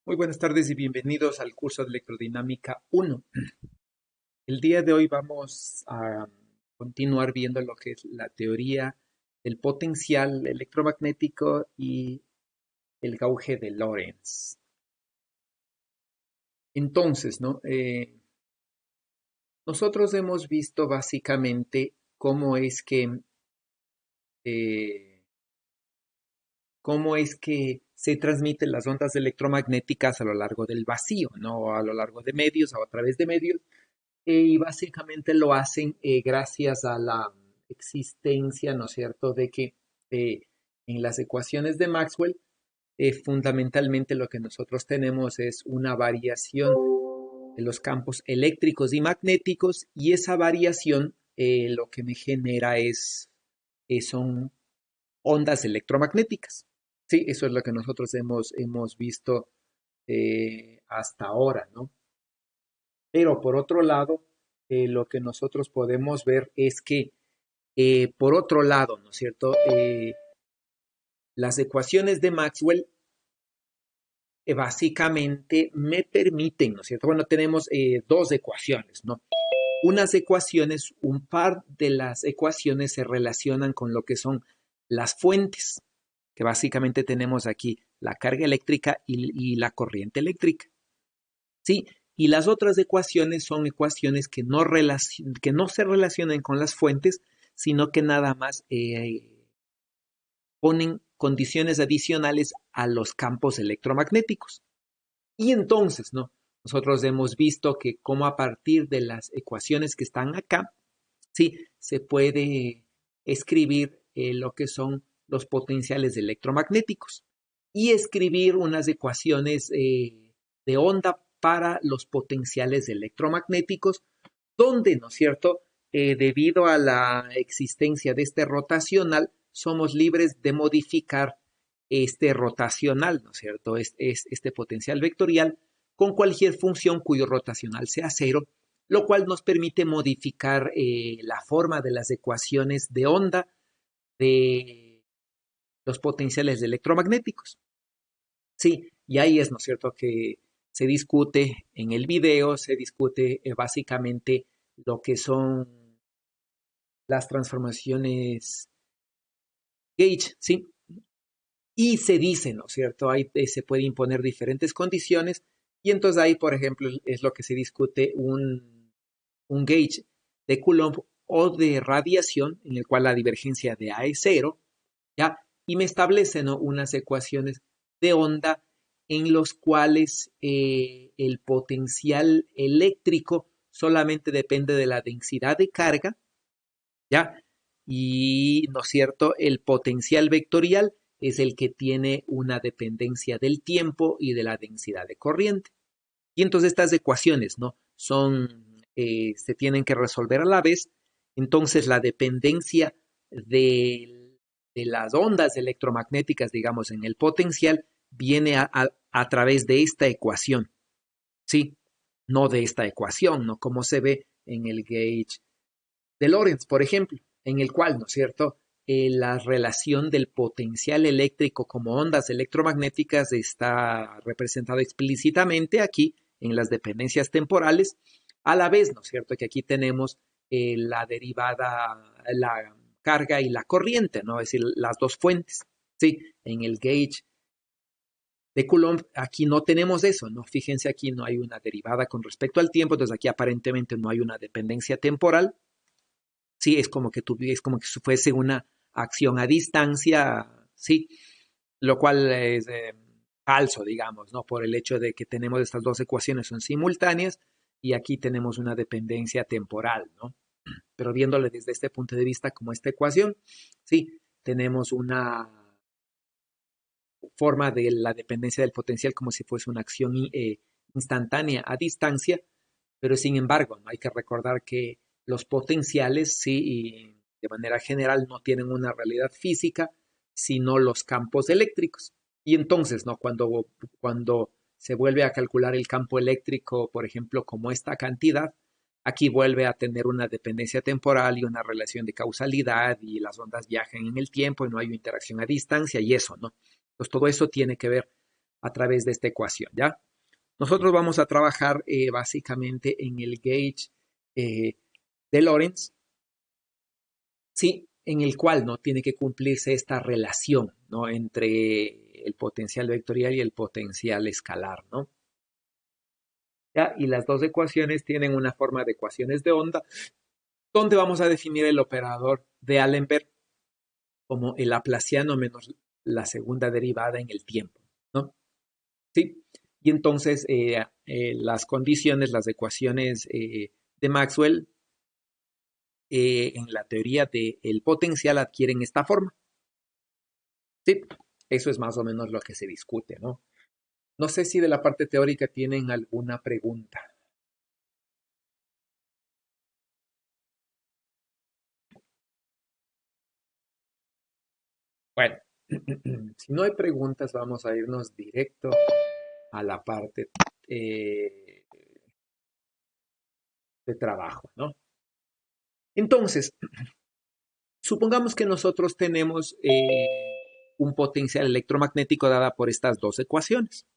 Muy buenas tardes y bienvenidos al curso de Electrodinámica 1. El día de hoy vamos a continuar viendo lo que es la teoría del potencial electromagnético y el gauge de Lorentz. Entonces, ¿no? Nosotros hemos visto básicamente eh, cómo es que se transmiten las ondas electromagnéticas a lo largo del vacío, ¿no? A lo largo de medios o a través de medios. Y básicamente lo hacen gracias a la existencia, ¿no es cierto?, de que eh, en las ecuaciones de Maxwell, fundamentalmente lo que nosotros tenemos es una variación de los campos eléctricos y magnéticos, y esa variación lo que me genera son ondas electromagnéticas. Sí, eso es lo que nosotros hemos visto hasta ahora, ¿no? Pero por otro lado, lo que nosotros podemos ver es que, por otro lado, ¿no es cierto? Las ecuaciones de Maxwell básicamente me permiten, ¿no es cierto? Bueno, tenemos dos ecuaciones, ¿no? Un par de las ecuaciones se relacionan con lo que son las fuentes, que básicamente tenemos aquí la carga eléctrica y la corriente eléctrica. ¿Sí? Y las otras ecuaciones son ecuaciones que no se relacionan con las fuentes, sino que nada más ponen condiciones adicionales a los campos electromagnéticos. Y entonces, ¿no? Nosotros hemos visto que como a partir de las ecuaciones que están acá, sí, se puede escribir lo que son los potenciales electromagnéticos y escribir unas ecuaciones de onda para los potenciales electromagnéticos, donde, ¿no es cierto?, debido a la existencia de este rotacional, somos libres de modificar este rotacional, ¿no es cierto?, este potencial vectorial con cualquier función cuyo rotacional sea cero, lo cual nos permite modificar la forma de las ecuaciones de onda de los potenciales electromagnéticos. Sí, y ahí es, ¿no es cierto?, que se discute en el video, se discute básicamente lo que son las transformaciones gauge, ¿sí? Y se dice, ¿no es cierto?, ahí se puede imponer diferentes condiciones y entonces ahí, por ejemplo, es lo que se discute un gauge de Coulomb o de radiación, en el cual la divergencia de A es cero, ¿ya? Y me establece, ¿no?, unas ecuaciones de onda en los cuales el potencial eléctrico solamente depende de la densidad de carga, ¿ya? Y, ¿no es cierto?, el potencial vectorial es el que tiene una dependencia del tiempo y de la densidad de corriente. Y entonces estas ecuaciones, ¿no?, se tienen que resolver a la vez. Entonces la dependencia de las ondas electromagnéticas, digamos, en el potencial, viene a través de esta ecuación, ¿sí? No de esta ecuación, ¿no? Como se ve en el gauge de Lorentz, por ejemplo, en el cual, ¿no es cierto?, la relación del potencial eléctrico como ondas electromagnéticas está representada explícitamente aquí en las dependencias temporales, a la vez, ¿no es cierto?, que aquí tenemos la derivada, la carga y la corriente, ¿no? Es decir, las dos fuentes. Sí, en el gauge de Coulomb aquí no tenemos eso, ¿no? Fíjense, aquí no hay una derivada con respecto al tiempo, entonces aquí aparentemente no hay una dependencia temporal. Sí, es como que fuese una acción a distancia, sí, lo cual es falso, digamos, ¿no? Por el hecho de que tenemos estas dos ecuaciones son simultáneas y aquí tenemos una dependencia temporal, ¿no? Pero viéndole desde este punto de vista como esta ecuación, sí, tenemos una forma de la dependencia del potencial como si fuese una acción instantánea a distancia, pero sin embargo, ¿no?, hay que recordar que los potenciales, sí, y de manera general no tienen una realidad física, sino los campos eléctricos. Y entonces, ¿no?, cuando se vuelve a calcular el campo eléctrico, por ejemplo, como esta cantidad, aquí vuelve a tener una dependencia temporal y una relación de causalidad y las ondas viajan en el tiempo y no hay interacción a distancia y eso, ¿no? Pues todo eso tiene que ver a través de esta ecuación, ¿ya? Nosotros vamos a trabajar básicamente en el gauge de Lorentz, sí, en el cual no tiene que cumplirse esta relación, ¿no? Entre el potencial vectorial y el potencial escalar, ¿no? ¿Ya? Y las dos ecuaciones tienen una forma de ecuaciones de onda, donde vamos a definir el operador de Allenberg como el laplaciano menos la segunda derivada en el tiempo, ¿no? Sí. Y entonces las condiciones, las ecuaciones de Maxwell en la teoría del potencial adquieren esta forma. Sí, eso es más o menos lo que se discute, ¿no? No sé si de la parte teórica tienen alguna pregunta. Bueno, si no hay preguntas, vamos a irnos directo a la parte de trabajo, ¿no? Entonces, supongamos que nosotros tenemos un potencial electromagnético dada por estas dos ecuaciones.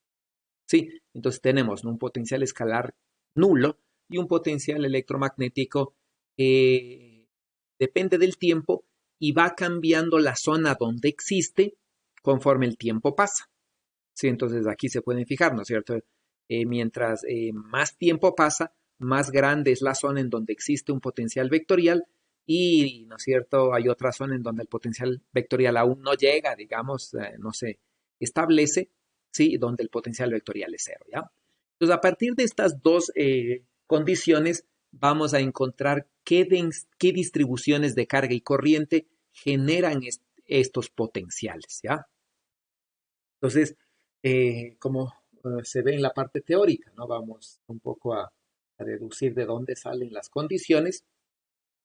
Sí, entonces tenemos, ¿no?, un potencial escalar nulo y un potencial electromagnético depende del tiempo y va cambiando la zona donde existe conforme el tiempo pasa. Sí, entonces aquí se pueden fijar, ¿no es cierto? Mientras más tiempo pasa, más grande es la zona en donde existe un potencial vectorial y, ¿no es cierto?, hay otra zona en donde el potencial vectorial aún no llega, digamos, no se establece, ¿sí?, donde el potencial vectorial es cero, ¿ya? Entonces, a partir de estas dos condiciones, vamos a encontrar qué distribuciones de carga y corriente generan estos potenciales, ¿ya? Entonces, como se ve en la parte teórica, ¿no? Vamos un poco a deducir de dónde salen las condiciones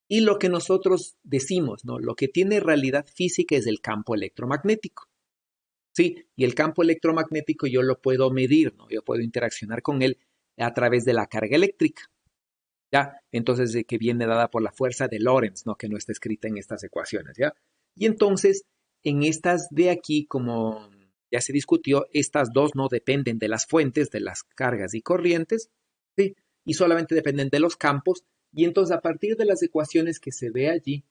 y lo que nosotros decimos, ¿no? Lo que tiene realidad física es el campo electromagnético, ¿sí? Y el campo electromagnético yo lo puedo medir, ¿no? Yo puedo interaccionar con él a través de la carga eléctrica, ¿ya? Entonces, que viene dada por la fuerza de Lorentz, ¿no? Que no está escrita en estas ecuaciones, ¿ya? Y entonces, en estas de aquí, como ya se discutió, estas dos no dependen de las fuentes, de las cargas y corrientes, ¿sí? Y solamente dependen de los campos. Y entonces, a partir de las ecuaciones que se ve allí,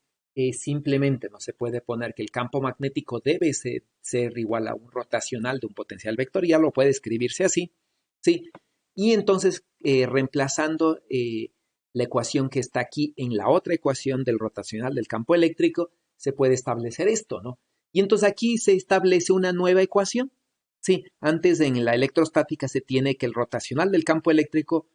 simplemente no se puede poner que el campo magnético debe ser igual a un rotacional de un potencial vectorial, o puede escribirse así, ¿sí? Y entonces, reemplazando la ecuación que está aquí en la otra ecuación del rotacional del campo eléctrico, se puede establecer esto, ¿no? Y entonces aquí se establece una nueva ecuación. Sí, antes en la electrostática se tiene que el rotacional del campo eléctrico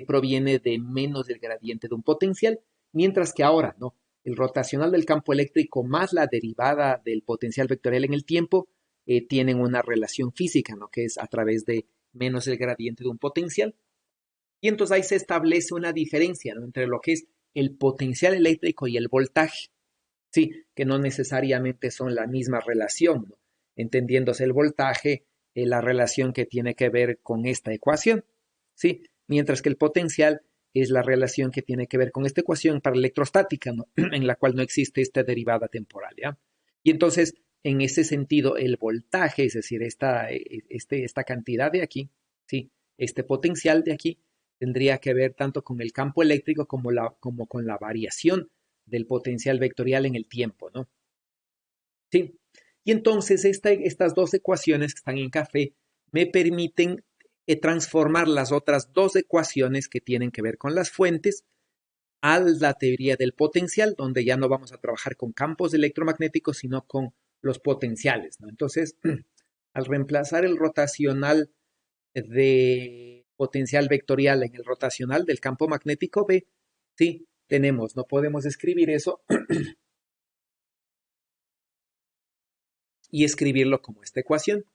proviene de menos del gradiente de un potencial, mientras que ahora, ¿no?, el rotacional del campo eléctrico más la derivada del potencial vectorial en el tiempo tienen una relación física, ¿no?, que es a través de menos el gradiente de un potencial. Y entonces ahí se establece una diferencia, ¿no?, entre lo que es el potencial eléctrico y el voltaje. Sí, que no necesariamente son la misma relación, ¿no? Entendiéndose el voltaje, la relación que tiene que ver con esta ecuación, ¿sí? Mientras que el potencial es la relación que tiene que ver con esta ecuación para electrostática, ¿no? En la cual no existe esta derivada temporal, ¿ya? Y entonces, en ese sentido, el voltaje, es decir, esta cantidad de aquí, ¿sí?, este potencial de aquí, tendría que ver tanto con el campo eléctrico como con la variación del potencial vectorial en el tiempo, ¿no? Sí. Y entonces estas dos ecuaciones que están en café me permiten transformar las otras dos ecuaciones que tienen que ver con las fuentes a la teoría del potencial, donde ya no vamos a trabajar con campos electromagnéticos, sino con los potenciales, ¿no? Entonces, al reemplazar el rotacional de potencial vectorial en el rotacional del campo magnético B, sí, tenemos, no podemos escribir eso y escribirlo como esta ecuación.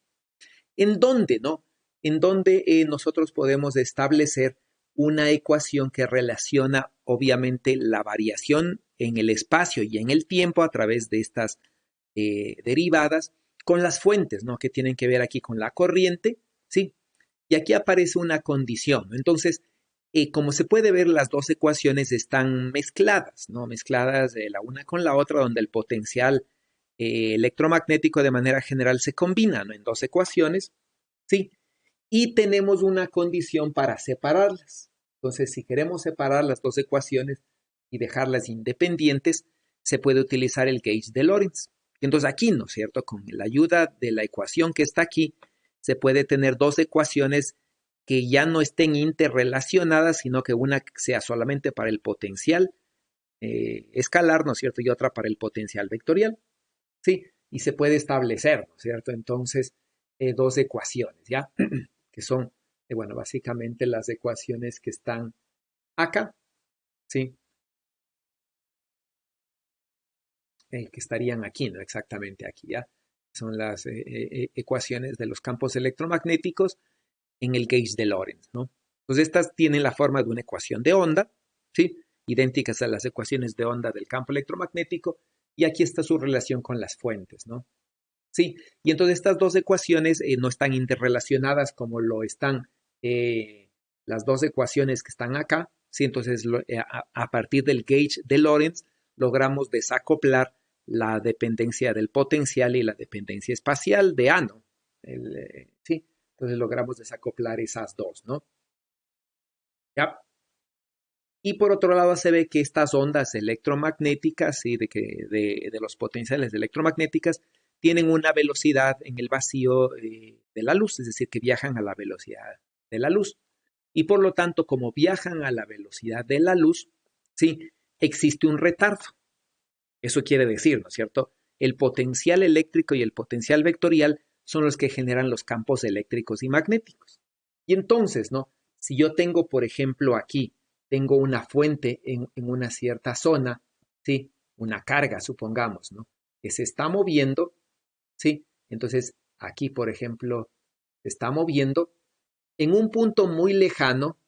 ¿En dónde, no? En donde nosotros podemos establecer una ecuación que relaciona obviamente la variación en el espacio y en el tiempo a través de estas derivadas con las fuentes, ¿no?, que tienen que ver aquí con la corriente, ¿sí? Y aquí aparece una condición, ¿no? Entonces, como se puede ver, las dos ecuaciones están mezcladas, ¿no? Mezcladas la una con la otra, donde el potencial electromagnético de manera general se combina, ¿no?, en dos ecuaciones, ¿sí? Y tenemos una condición para separarlas. Entonces, si queremos separar las dos ecuaciones y dejarlas independientes, se puede utilizar el gauge de Lorentz. Entonces aquí, ¿no es cierto? Con la ayuda de la ecuación que está aquí, se puede tener dos ecuaciones que ya no estén interrelacionadas, sino que una sea solamente para el potencial escalar, ¿no es cierto? Y otra para el potencial vectorial, ¿sí? Y se puede establecer, ¿no es cierto? Entonces, dos ecuaciones, ¿ya? Que son, bueno, básicamente las ecuaciones que están acá, ¿sí? Que estarían aquí, ¿no? Exactamente aquí, ¿ya? Son las ecuaciones de los campos electromagnéticos en el gauge de Lorentz, ¿no? Entonces, estas tienen la forma de una ecuación de onda, ¿sí? Idénticas a las ecuaciones de onda del campo electromagnético, y aquí está su relación con las fuentes, ¿no? Sí, y entonces estas dos ecuaciones no están interrelacionadas como lo están las dos ecuaciones que están acá, ¿sí? Entonces a partir del gauge de Lorentz logramos desacoplar la dependencia del potencial y la dependencia espacial de A, ¿no? Sí, entonces logramos desacoplar esas dos, ¿no? ¿Ya? Y por otro lado se ve que estas ondas electromagnéticas, ¿sí? de los potenciales electromagnéticas, tienen una velocidad en el vacío de la luz, es decir, que viajan a la velocidad de la luz. Y por lo tanto, como viajan a la velocidad de la luz, ¿sí? Existe un retardo. Eso quiere decir, ¿no es cierto? El potencial eléctrico y el potencial vectorial son los que generan los campos eléctricos y magnéticos. Y entonces, ¿no? Si yo tengo, por ejemplo, aquí, tengo una fuente en una cierta zona, ¿sí? Una carga, supongamos, ¿no? Que se está moviendo, ¿sí? Entonces, aquí, por ejemplo, se está moviendo en un punto muy lejano,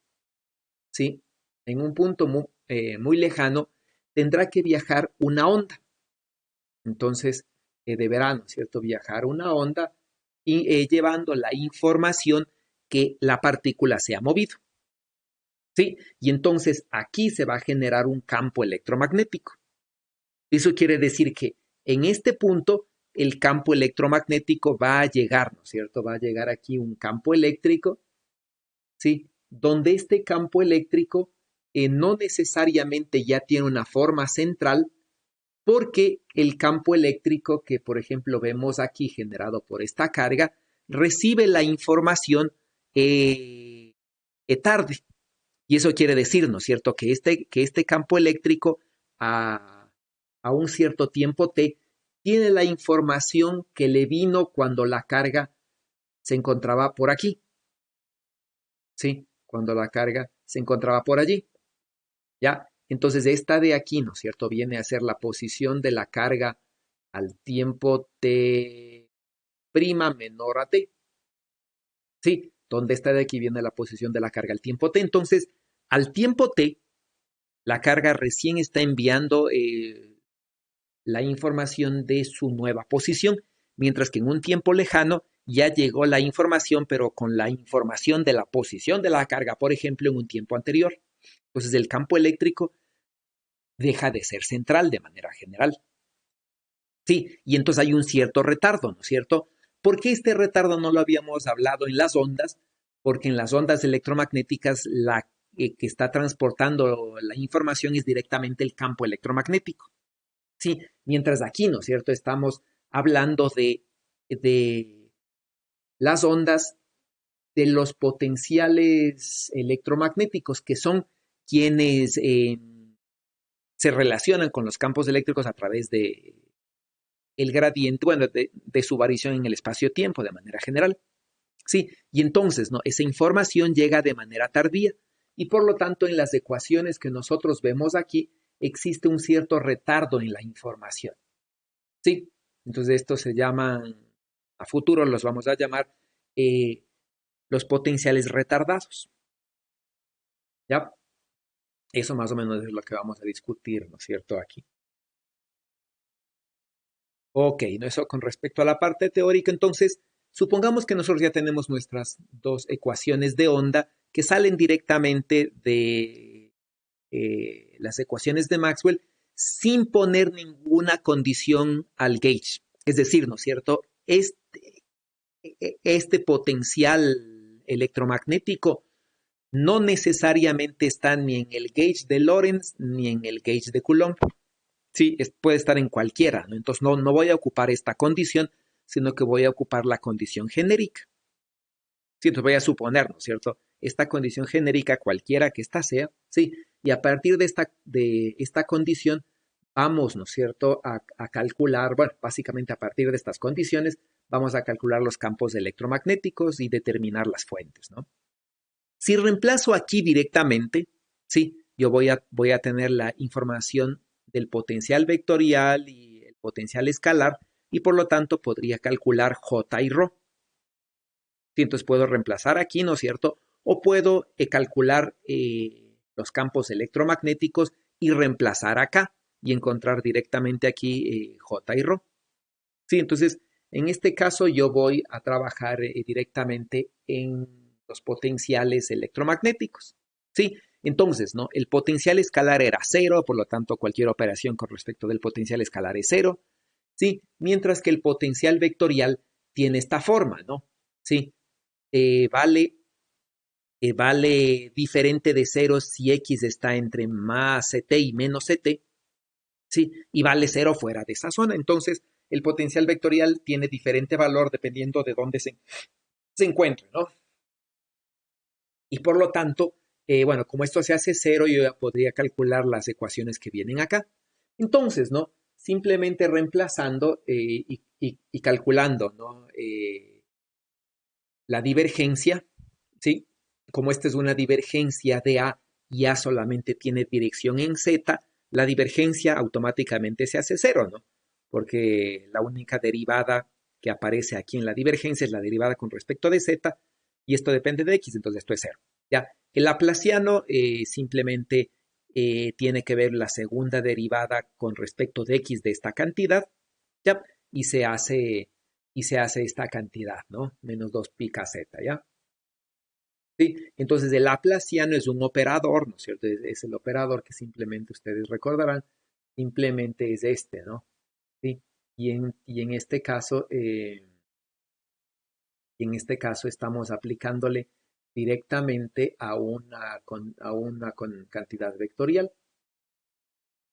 ¿sí? En un punto muy lejano, tendrá que viajar una onda. Entonces, deberá, ¿no es cierto?, viajar una onda y llevando la información que la partícula se ha movido. ¿Sí? Y entonces aquí se va a generar un campo electromagnético. Eso quiere decir que en este punto el campo electromagnético va a llegar, ¿no es cierto? Va a llegar aquí un campo eléctrico, ¿sí? Donde este campo eléctrico no necesariamente ya tiene una forma central, porque el campo eléctrico que, por ejemplo, vemos aquí generado por esta carga, recibe la información tarde. Y eso quiere decir, ¿no es cierto?, que este campo eléctrico a un cierto tiempo t tiene la información que le vino cuando la carga se encontraba por aquí, ¿sí? Cuando la carga se encontraba por allí, ¿ya? Entonces esta de aquí, ¿no es cierto?, viene a ser la posición de la carga al tiempo t' menor a t, ¿sí? Donde esta de aquí viene la posición de la carga al tiempo t. Entonces, al tiempo t, la carga recién está enviando la información de su nueva posición, mientras que en un tiempo lejano ya llegó la información, pero con la información de la posición de la carga, por ejemplo, en un tiempo anterior. Entonces el campo eléctrico deja de ser central de manera general. Sí, y entonces hay un cierto retardo, ¿no es cierto? ¿Por qué este retardo no lo habíamos hablado en las ondas? Porque en las ondas electromagnéticas la que está transportando la información es directamente el campo electromagnético. Sí, mientras aquí, ¿no es cierto? Estamos hablando de las ondas de los potenciales electromagnéticos, que son quienes se relacionan con los campos eléctricos a través de el gradiente, bueno, de su variación en el espacio-tiempo de manera general. Sí, y entonces, ¿no? Esa información llega de manera tardía y por lo tanto en las ecuaciones que nosotros vemos aquí existe un cierto retardo en la información. Sí, entonces estos se llaman, a futuro los vamos a llamar los potenciales retardados. ¿Ya? Eso más o menos es lo que vamos a discutir, ¿no es cierto? Aquí. Ok, ¿no? Eso con respecto a la parte teórica, entonces, supongamos que nosotros ya tenemos nuestras dos ecuaciones de onda que salen directamente de las ecuaciones de Maxwell sin poner ninguna condición al gauge. Es decir, ¿no es cierto? este potencial electromagnético no necesariamente está ni en el gauge de Lorentz ni en el gauge de Coulomb. Sí, puede estar en cualquiera, ¿no? Entonces no voy a ocupar esta condición, sino que voy a ocupar la condición genérica. Sí, entonces voy a suponer, ¿no es cierto? Esta condición genérica, cualquiera que ésta sea, sí, y a partir de esta condición vamos, ¿no es cierto?, a calcular, bueno, básicamente a partir de estas condiciones vamos a calcular los campos electromagnéticos y determinar las fuentes, ¿no? Si reemplazo aquí directamente, sí, yo voy a tener la información del potencial vectorial y el potencial escalar y por lo tanto podría calcular J y Rho. Sí, entonces puedo reemplazar aquí, ¿no es cierto? O puedo calcular los campos electromagnéticos y reemplazar acá y encontrar directamente aquí J y Rho. Sí, entonces en este caso yo voy a trabajar directamente en los potenciales electromagnéticos. Sí, entonces, ¿no? El potencial escalar era cero, por lo tanto cualquier operación con respecto del potencial escalar es cero. Sí, mientras que el potencial vectorial tiene esta forma, ¿no? Sí, vale, vale diferente de cero si x está entre más ct y menos ct, ¿sí? Y vale cero fuera de esa zona. Entonces, el potencial vectorial tiene diferente valor dependiendo de dónde se encuentre, ¿no? Y por lo tanto, bueno, como esto se hace cero, yo ya podría calcular las ecuaciones que vienen acá. Entonces, ¿no? Simplemente reemplazando y calculando, ¿no? La divergencia, ¿sí? Como esta es una divergencia de A y A solamente tiene dirección en Z, la divergencia automáticamente se hace cero, ¿no? Porque la única derivada que aparece aquí en la divergencia es la derivada con respecto de Z y esto depende de X, entonces esto es cero. ¿Ya? El laplaciano simplemente tiene que ver la segunda derivada con respecto de X de esta cantidad, ¿ya? Y se hace esta cantidad, ¿no? Menos 2 pi k z, ¿ya? ¿Sí? Entonces el laplaciano es un operador, ¿no es cierto? Es el operador que simplemente ustedes recordarán, simplemente es este, ¿no? ¿Sí? Y en este caso estamos aplicándole directamente a una cantidad vectorial,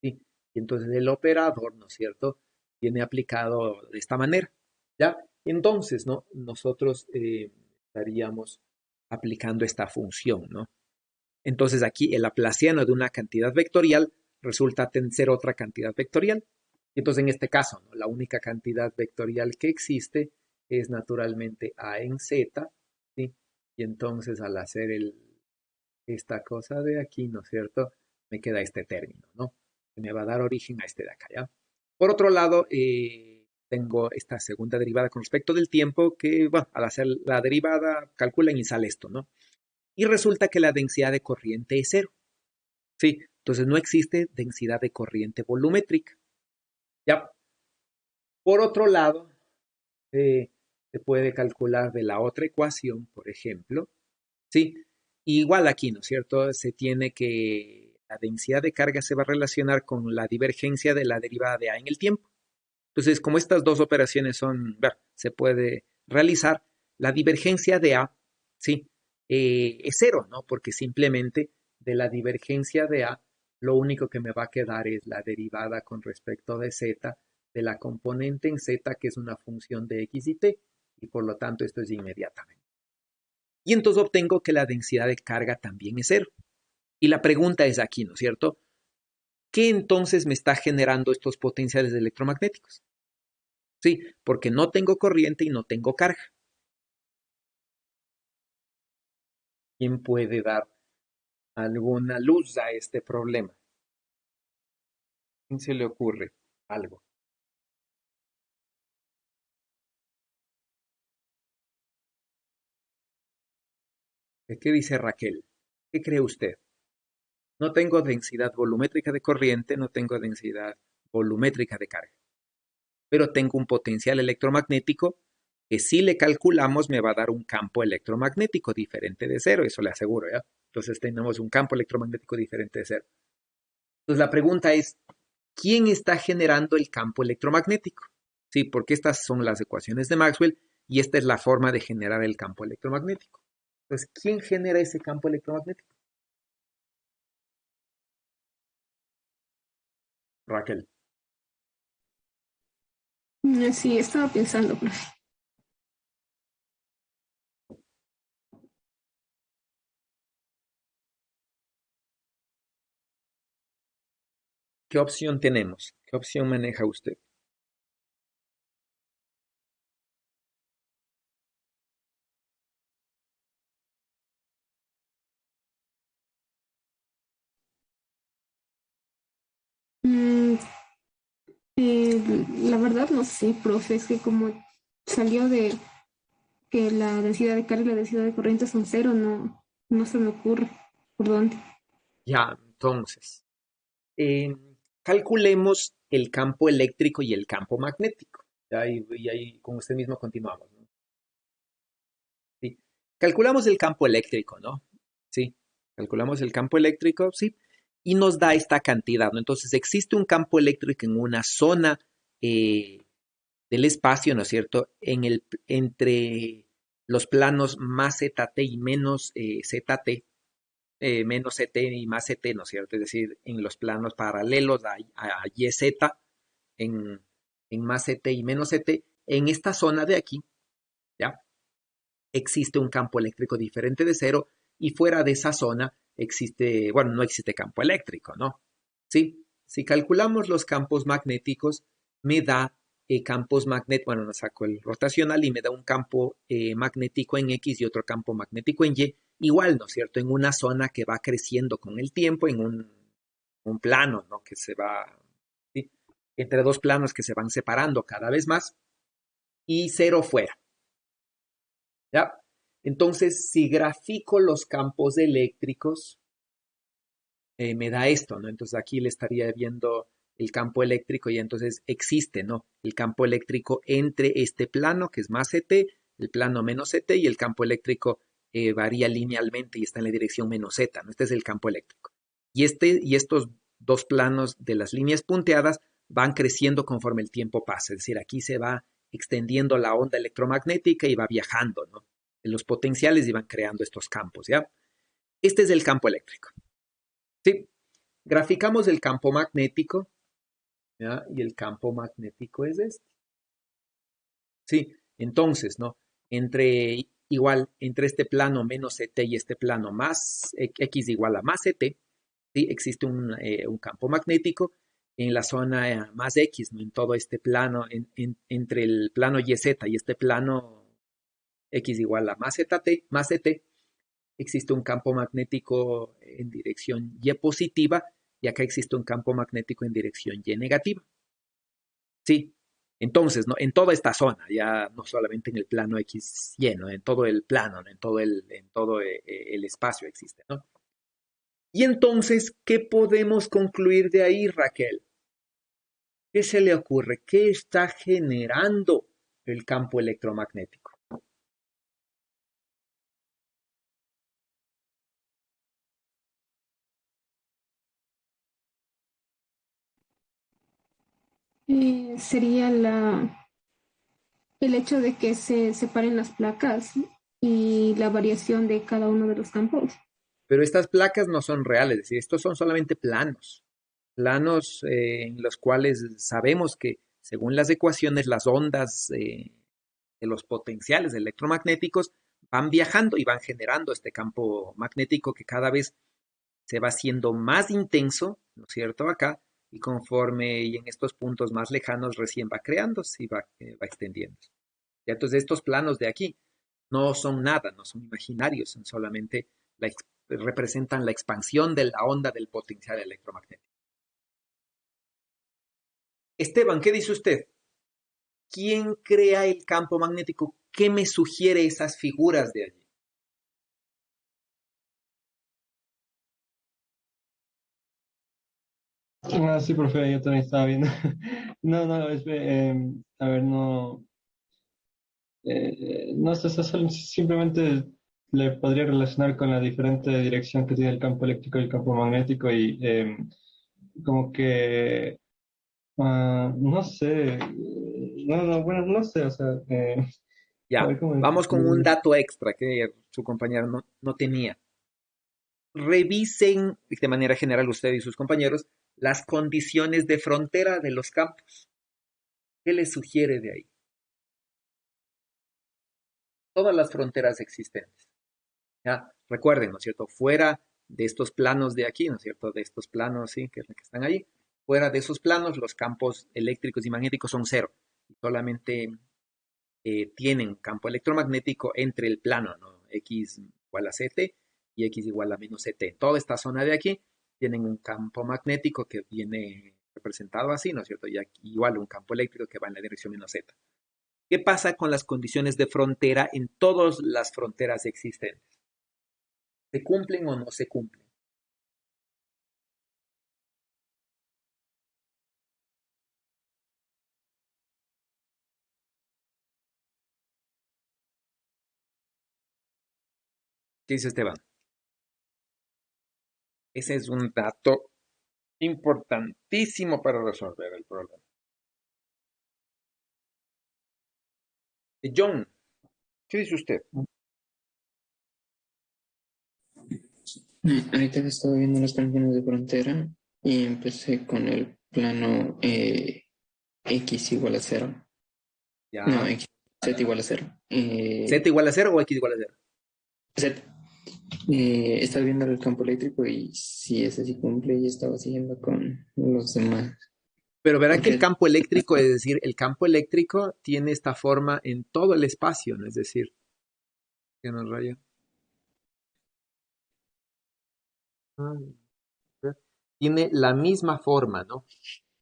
¿sí? Y entonces el operador, ¿no es cierto?, viene aplicado de esta manera, ¿ya? Entonces, ¿no? Nosotros estaríamos aplicando esta función, ¿no? Entonces aquí el laplaciano de una cantidad vectorial resulta ser otra cantidad vectorial. Entonces en este caso, ¿no?, la única cantidad vectorial que existe es naturalmente A en Z, ¿sí? Y entonces al hacer esta cosa de aquí, ¿no es cierto?, me queda este término, ¿no? Que me va a dar origen a este de acá, ¿ya? Por otro lado, tengo esta segunda derivada con respecto del tiempo que, bueno, al hacer la derivada, calculan y sale esto, ¿no? Y resulta que la densidad de corriente es cero. Sí, entonces no existe densidad de corriente volumétrica. ¿Ya? Por otro lado, se puede calcular de la otra ecuación, por ejemplo, ¿sí? Igual aquí, ¿no es cierto? Se tiene que la densidad de carga se va a relacionar con la divergencia de la derivada de A en el tiempo. Entonces, como estas dos operaciones se puede realizar, la divergencia de A, ¿sí? Es cero, ¿no? Porque simplemente de la divergencia de A, lo único que me va a quedar es la derivada con respecto de Z de la componente en Z, que es una función de X y T, y por lo tanto esto es inmediatamente. Y entonces obtengo que la densidad de carga también es cero. Y la pregunta es aquí, ¿no es cierto? ¿Qué entonces me está generando estos potenciales electromagnéticos? Sí, porque no tengo corriente y no tengo carga. ¿Quién puede dar alguna luz a este problema? ¿Quién se le ocurre algo? ¿Qué dice Raquel? ¿Qué cree usted? No tengo densidad volumétrica de corriente, no tengo densidad volumétrica de carga, pero tengo un potencial electromagnético que si le calculamos me va a dar un campo electromagnético diferente de cero, eso le aseguro, ¿ya? Entonces tenemos un campo electromagnético diferente de cero. Entonces la pregunta es, ¿quién está generando el campo electromagnético? Sí, porque estas son las ecuaciones de Maxwell Y esta es la forma de generar el campo electromagnético. Entonces, ¿quién genera ese campo electromagnético? Raquel. Sí, estaba pensando, profe. ¿Qué opción tenemos? ¿Qué opción maneja usted? Mm, la verdad no sé, profe, es que como salió de que la densidad de carga y la densidad de corriente son cero, no se me ocurre por dónde. Ya, entonces, eh, calculemos el campo eléctrico y el campo magnético. Ya, y ahí con usted mismo continuamos, ¿no? Sí. Calculamos el campo eléctrico, ¿no? Sí. Calculamos el campo eléctrico, sí. Y nos da esta cantidad, ¿no? Entonces, existe un campo eléctrico en una zona eh, del espacio, ¿no es cierto? Entre los planos más ZT y menos ZT, menos CT y más CT, ¿no es cierto? Es decir, en los planos paralelos a YZ, en, en más CT y menos CT, en esta zona de aquí, ¿ya? Existe un campo eléctrico diferente de cero y fuera de esa zona existe, bueno, no existe campo eléctrico, ¿no? Sí, si calculamos los campos magnéticos, me da campos magnéticos, bueno, no saco el rotacional y me da un campo magnético en X y otro campo magnético en Y, igual, ¿no es cierto? En una zona que va creciendo con el tiempo, en un plano, ¿no? Que se va, ¿sí? Entre dos planos que se van separando cada vez más y cero fuera, ¿ya? Entonces, si grafico los campos eléctricos, me da esto, ¿no? Entonces aquí le estaría viendo el campo eléctrico y entonces existe, ¿no? El campo eléctrico entre este plano, que es más CT, el plano menos CT y el campo eléctrico varía linealmente y está en la dirección menos Z, ¿no? Este es el campo eléctrico. Y estos dos planos de las líneas punteadas van creciendo conforme el tiempo pasa, es decir, aquí se va extendiendo la onda electromagnética y va viajando, ¿no? Los potenciales y van creando estos campos, ¿ya? Este es el campo eléctrico. Sí, graficamos el campo magnético, ¿ya? Y el campo magnético es este. Sí, entonces, ¿no? Entre este plano menos CT y este plano más X igual a más CT, ¿sí? Existe un campo magnético en la zona más X, ¿no? En todo este plano, entre el plano YZ y este plano X igual a más ZT, más CT, existe un campo magnético en dirección Y positiva y acá existe un campo magnético en dirección Y negativa. Sí. Entonces, ¿no? En toda esta zona, ya no solamente en el plano X, Y, ¿no? En todo el plano, ¿no? En todo el espacio existe, ¿no? Y entonces, ¿qué podemos concluir de ahí, Raquel? ¿Qué se le ocurre? ¿Qué está generando el campo electromagnético? Sería el hecho de que se separen las placas y la variación de cada uno de los campos. Pero estas placas no son reales, es decir, estos son solamente planos. Planos en los cuales sabemos que, según las ecuaciones, las ondas de los potenciales electromagnéticos van viajando y van generando este campo magnético que cada vez se va haciendo más intenso, ¿no es cierto? Acá, y conforme y en estos puntos más lejanos recién va creándose y va extendiéndose. Ya, entonces, estos planos de aquí no son nada, no son imaginarios, son solamente representan la expansión de la onda del potencial electromagnético. Esteban, ¿qué dice usted? ¿Quién crea el campo magnético? ¿Qué me sugiere esas figuras de allí? Ah, sí, profe, yo también estaba viendo. No, no, a ver, no, no sé, simplemente le podría relacionar con la diferente dirección que tiene el campo eléctrico y el campo magnético y como que, no sé, no, no, bueno, no sé, o sea, A Ya, ver cómo vamos con un dato extra que su compañero no tenía. Revisen de manera general usted y sus compañeros las condiciones de frontera de los campos. ¿Qué les sugiere de ahí? Todas las fronteras existentes. ¿Ya? Recuerden, ¿no es cierto? Fuera de estos planos de aquí, ¿no es cierto? De estos planos, sí, que están ahí. Fuera de esos planos, los campos eléctricos y magnéticos son cero. Solamente tienen campo electromagnético entre el plano, ¿no? X igual a CT y X igual a menos CT. Toda esta zona de aquí tienen un campo magnético que viene representado así, ¿no es cierto? Y aquí igual un campo eléctrico que va en la dirección menos Z. ¿Qué pasa con las condiciones de frontera en todas las fronteras existentes? ¿Se cumplen o no se cumplen? ¿Qué dice Esteban? Ese es un dato importantísimo para resolver el problema. John, ¿qué dice usted? Ahorita que estaba viendo las condiciones de frontera y empecé con el plano x igual a cero. No, Ya. z igual a cero. ¿Z igual a cero o X igual a cero? Z. Estaba viendo el campo eléctrico y si ese sí cumple y estaba siguiendo con los demás. Pero verá que el Porque campo eléctrico, es decir, el campo eléctrico tiene esta forma en todo el espacio, ¿no? Es decir, que nos raya. Tiene la misma forma, ¿no?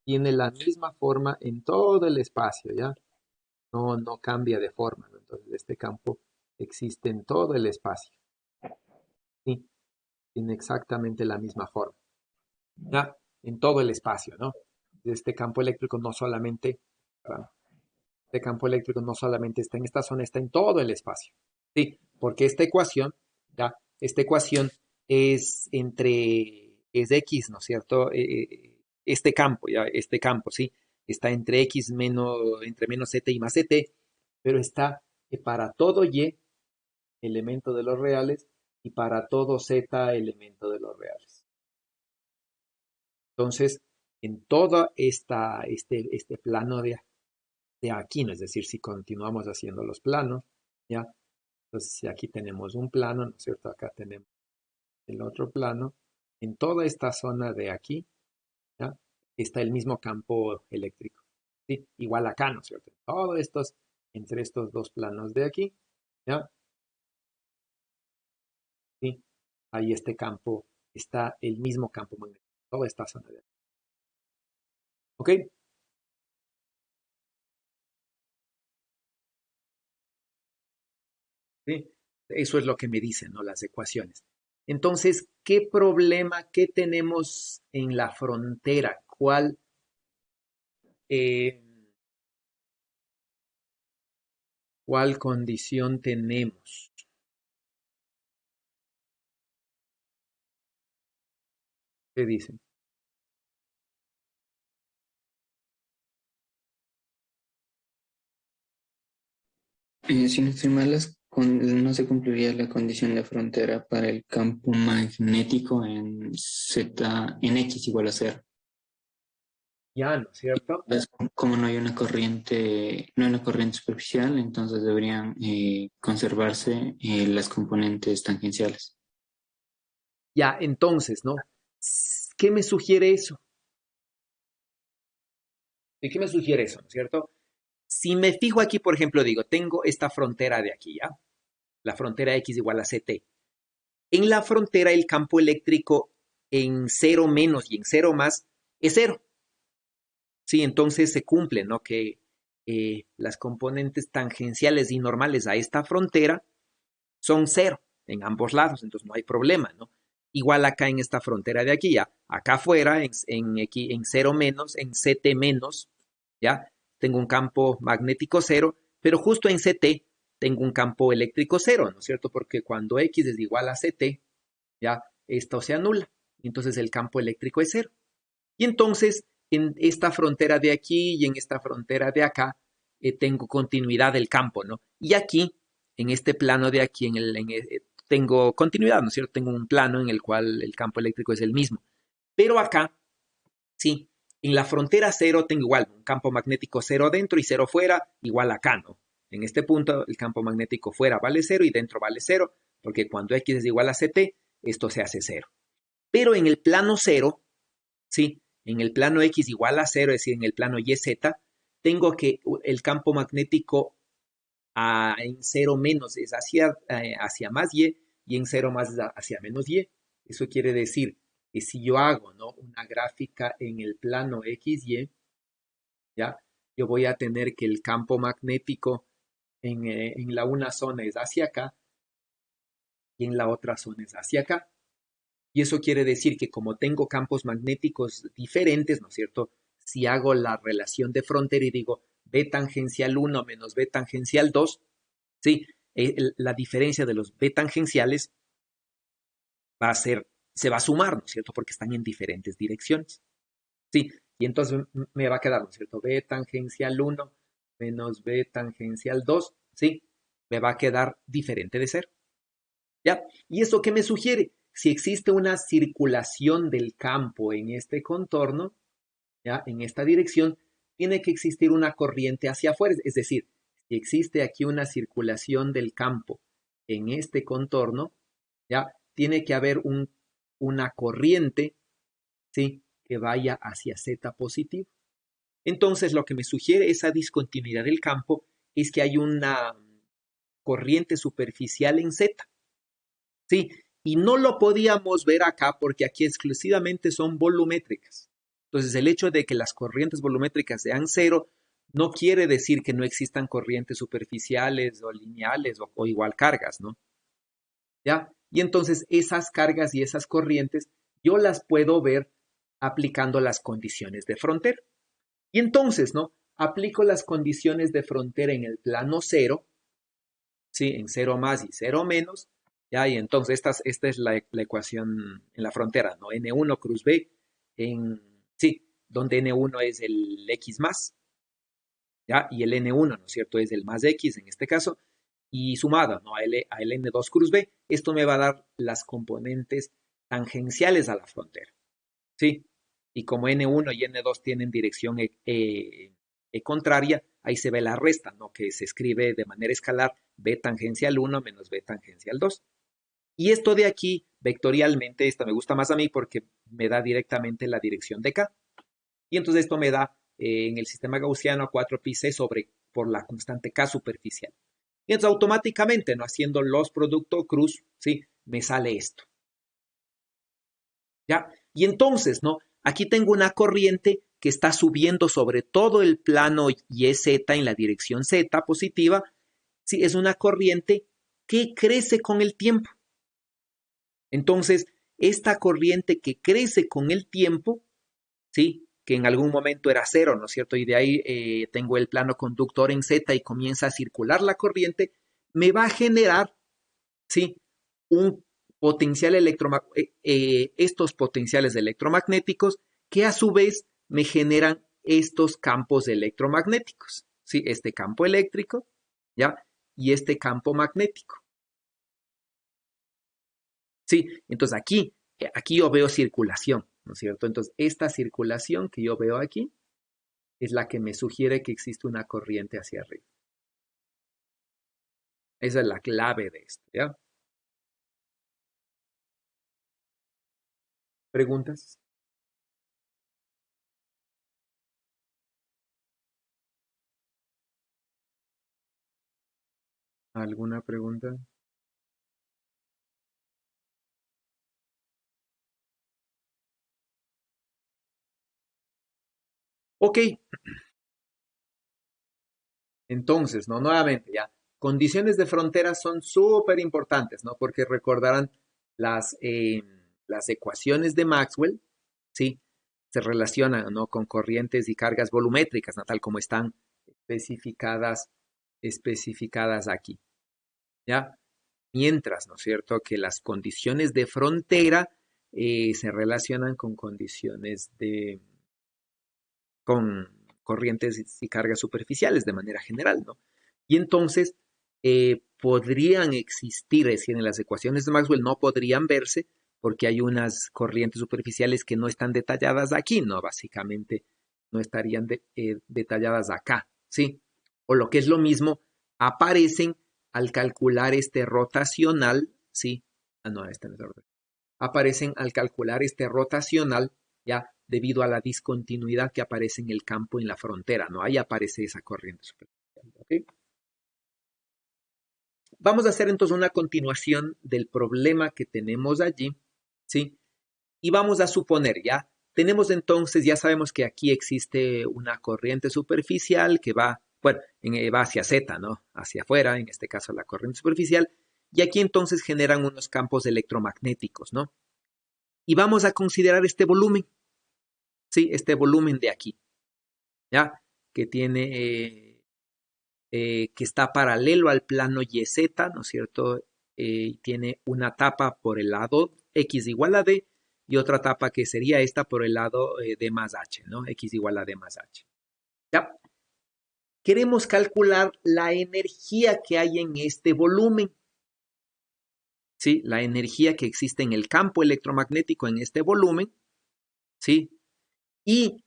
Tiene la misma forma en todo el espacio, ¿ya? No cambia de forma, ¿no? Entonces, este campo existe en todo el espacio. Sí, tiene exactamente la misma forma, ¿ya? En todo el espacio, ¿no? Este campo eléctrico no solamente, ah, este campo eléctrico no solamente está en esta zona, está en todo el espacio. Sí, porque esta ecuación, ¿ya? Esta ecuación es X, ¿no es cierto? Este campo, ¿ya? Este campo, ¿sí? Está entre X entre menos Z y más ZT, pero está para todo Y, elemento de los reales, y para todo Z, elemento de los reales. Entonces, en todo este plano de aquí, ¿no? Es decir, si continuamos haciendo los planos, ¿ya? Entonces, si aquí tenemos un plano, ¿no es cierto? Acá tenemos el otro plano. En toda esta zona de aquí, ¿ya? Está el mismo campo eléctrico, ¿sí? Igual acá, ¿no es cierto? Todos estos, entre estos dos planos de aquí, ¿ya? ¿Sí? Ahí este campo, está el mismo campo magnético, toda esta zona de aquí. ¿Ok? ¿Sí? Eso es lo que me dicen, ¿no? Las ecuaciones. Entonces, ¿qué problema, qué tenemos en la frontera? Eh, ¿Cuál condición tenemos? ¿Qué dicen? si no estoy mal, no se cumpliría la condición de frontera para el campo magnético en z, en x igual a cero. Ya, ¿no es cierto? Entonces, como no hay una corriente, no hay una corriente superficial, entonces deberían conservarse las componentes tangenciales. Ya, entonces, ¿no? ¿Qué me sugiere eso? ¿Y qué me sugiere eso, ¿no es cierto? Si me fijo aquí, por ejemplo, digo, tengo esta frontera de aquí, ¿ya? La frontera X igual a CT. En la frontera el campo eléctrico en cero menos y en cero más es cero. Sí, entonces se cumple, ¿no? Que las componentes tangenciales y normales a esta frontera son cero en ambos lados, entonces no hay problema, ¿no? Igual acá en esta frontera de aquí, ya, acá afuera, en cero menos, en CT menos, ya, tengo un campo magnético cero, pero justo en CT tengo un campo eléctrico cero, ¿no es cierto? Porque cuando X es igual a CT, ya, esto se anula, entonces el campo eléctrico es cero. Y entonces, en esta frontera de aquí y en esta frontera de acá, tengo continuidad del campo, ¿no? Y aquí, en este plano de aquí, tengo continuidad, ¿no es cierto? Tengo un plano en el cual el campo eléctrico es el mismo. Pero acá, sí, en la frontera cero tengo igual un campo magnético cero dentro y cero fuera, igual acá, ¿no? En este punto el campo magnético fuera vale cero y dentro vale cero, porque cuando X es igual a CT, esto se hace cero. Pero en el plano cero, sí, en el plano X igual a cero, es decir, en el plano YZ, tengo que el campo magnético en cero menos es hacia más y en cero más es hacia menos Y. Eso quiere decir que si yo hago, ¿no?, una gráfica en el plano XY, ¿ya? Yo voy a tener que el campo magnético en la una zona es hacia acá y en la otra zona es hacia acá. Y eso quiere decir que como tengo campos magnéticos diferentes, ¿no es cierto? Si hago la relación de frontera y digo B tangencial 1 menos B tangencial 2, ¿sí? La diferencia de los B tangenciales se va a sumar, ¿no es cierto? Porque están en diferentes direcciones, ¿sí? Y entonces me va a quedar, ¿no es cierto? B tangencial 1 menos B tangencial 2, ¿sí? Me va a quedar diferente de cero, ¿ya? ¿Y eso qué me sugiere? Si existe una circulación del campo en este contorno, ¿ya?, en esta dirección, tiene que existir una corriente hacia afuera. Es decir, si existe aquí una circulación del campo en este contorno, ¿ya?, tiene que haber una corriente, ¿sí?, que vaya hacia Z positivo. Entonces, lo que me sugiere esa discontinuidad del campo es que hay una corriente superficial en Z, ¿sí? Y no lo podíamos ver acá porque aquí exclusivamente son volumétricas. Entonces, el hecho de que las corrientes volumétricas sean cero no quiere decir que no existan corrientes superficiales o lineales o igual cargas, ¿no? ¿Ya? Y entonces esas cargas y esas corrientes yo las puedo ver aplicando las condiciones de frontera. Y entonces, ¿no?, aplico las condiciones de frontera en el plano cero, ¿sí?, en cero más y cero menos, ¿ya? Y entonces esta es la ecuación en la frontera, ¿no? N1 cruz B, sí, donde N1 es el X más, ¿ya? Y el N1, ¿no es cierto?, es el más X en este caso, y sumada, ¿no?, a el N2 cruz B. Esto me va a dar las componentes tangenciales a la frontera, ¿sí? Y como N1 y N2 tienen dirección contraria, ahí se ve la resta, ¿no?, que se escribe de manera escalar B tangencial 1 menos B tangencial 2. Y esto de aquí, vectorialmente, esta me gusta más a mí porque me da directamente la dirección de K. Y entonces esto me da en el sistema gaussiano 4πc por la constante K superficial. Y entonces automáticamente, ¿no?, haciendo los productos cruz, ¿sí?, me sale esto. ¿Ya? Y entonces, ¿no?, aquí tengo una corriente que está subiendo sobre todo el plano YZ en la dirección Z positiva. Sí, es una corriente que crece con el tiempo. Entonces, esta corriente que crece con el tiempo, ¿sí?, que en algún momento era cero, ¿no es cierto? Y de ahí tengo el plano conductor en Z y comienza a circular la corriente, me va a generar, ¿sí?, un potencial estos potenciales electromagnéticos que a su vez me generan estos campos electromagnéticos, ¿sí? Este campo eléctrico, ¿ya? Y este campo magnético. Sí, entonces aquí yo veo circulación, ¿no es cierto? Entonces, esta circulación que yo veo aquí es la que me sugiere que existe una corriente hacia arriba. Esa es la clave de esto, ¿ya? ¿Preguntas? ¿Alguna pregunta? Ok, entonces, ¿no? Nuevamente, ya. Condiciones de frontera son súper importantes, ¿no? Porque recordarán las ecuaciones de Maxwell, ¿sí? Se relacionan, ¿no?, con corrientes y cargas volumétricas, ¿no?, tal como están especificadas aquí, ¿ya? Mientras, ¿no es cierto?, que las condiciones de frontera se relacionan con condiciones con corrientes y cargas superficiales de manera general, ¿no? Y entonces podrían existir, es decir, en las ecuaciones de Maxwell no podrían verse porque hay unas corrientes superficiales que no están detalladas aquí, ¿no? Básicamente no estarían detalladas acá, ¿sí? O lo que es lo mismo, aparecen al calcular este rotacional, ¿sí? Ah, no, este no es rotacional. Aparecen al calcular este rotacional, ya debido a la discontinuidad que aparece en el campo en la frontera, ¿no? Ahí aparece esa corriente superficial, ¿ok? Vamos a hacer entonces una continuación del problema que tenemos allí, ¿sí? Y vamos a suponer, ya, tenemos entonces, ya sabemos que aquí existe una corriente superficial que va, bueno, va hacia Z, ¿no? Hacia afuera, en este caso la corriente superficial, y aquí entonces generan unos campos electromagnéticos, ¿no? Y vamos a considerar este volumen, ¿sí? Este volumen de aquí, ¿ya? Que tiene, que está paralelo al plano YZ, ¿no es cierto? Tiene una tapa por el lado X igual a D y otra tapa que sería esta por el lado D más H, ¿no? X igual a D más H. ¿Ya? Queremos calcular la energía que hay en este volumen, ¿sí? La energía que existe en el campo electromagnético en este volumen, ¿sí? Y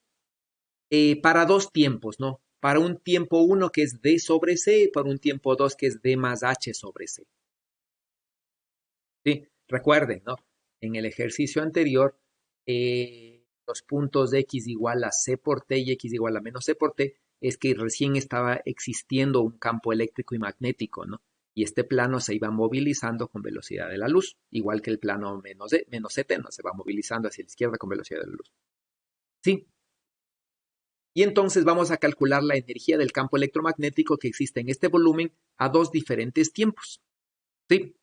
para dos tiempos, ¿no? Para un tiempo 1 que es D sobre C y para un tiempo 2 que es D más H sobre C. ¿Sí? Recuerden, ¿no? En el ejercicio anterior, los puntos de X igual a C por T y X igual a menos C por T es que recién estaba existiendo un campo eléctrico y magnético, ¿no? Y este plano se iba movilizando con velocidad de la luz, igual que el plano menos CT, ¿no? Se va movilizando hacia la izquierda con velocidad de la luz. ¿Sí? Y entonces vamos a calcular la energía del campo electromagnético que existe en este volumen a dos diferentes tiempos. ¿Sí?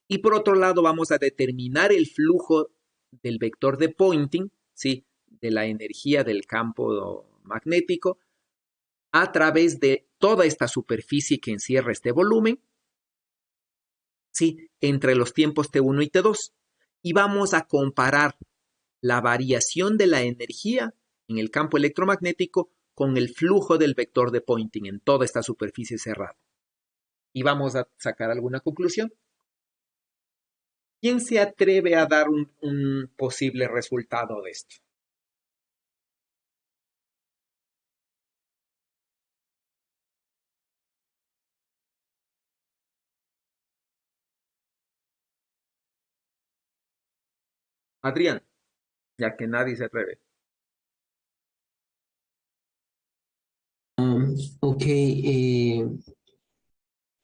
Y por otro lado vamos a determinar el flujo del vector de Poynting, ¿sí? De la energía del campo magnético a través de toda esta superficie que encierra este volumen, ¿sí? Entre los tiempos T1 y T2. Y vamos a comparar la variación de la energía en el campo electromagnético con el flujo del vector de Poynting en toda esta superficie cerrada. Y vamos a sacar alguna conclusión. ¿Quién se atreve a dar un posible resultado de esto? Adrián, ya que nadie se atreve. Ok,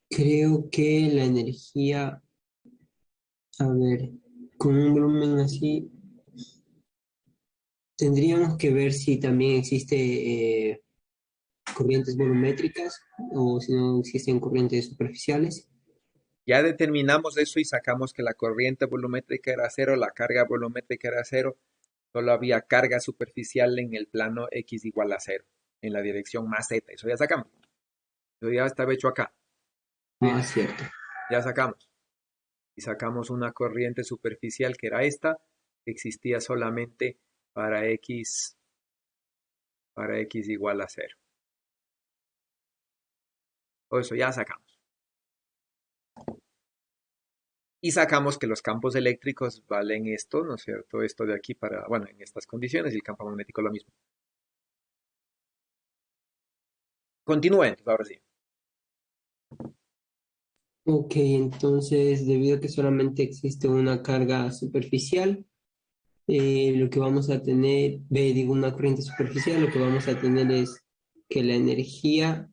creo que la energía, a ver, con un volumen así, tendríamos que ver si también existe corrientes volumétricas o si no existen corrientes superficiales. Ya determinamos eso y sacamos que la corriente volumétrica era cero, la carga volumétrica era cero, solo había carga superficial en el plano X igual a cero, en la dirección más Z, eso ya sacamos. Eso ya estaba hecho acá. Ah, cierto. Ya sacamos. Y sacamos una corriente superficial que era esta, que existía solamente para X igual a cero. Todo eso ya sacamos. Y sacamos que los campos eléctricos valen esto, ¿no es cierto? Esto de aquí para, bueno, en estas condiciones y el campo magnético lo mismo. Continúen, ahora sí. Ok, entonces, debido a que solamente existe una carga superficial, lo que vamos a tener, digo, una corriente superficial, lo que vamos a tener es que la energía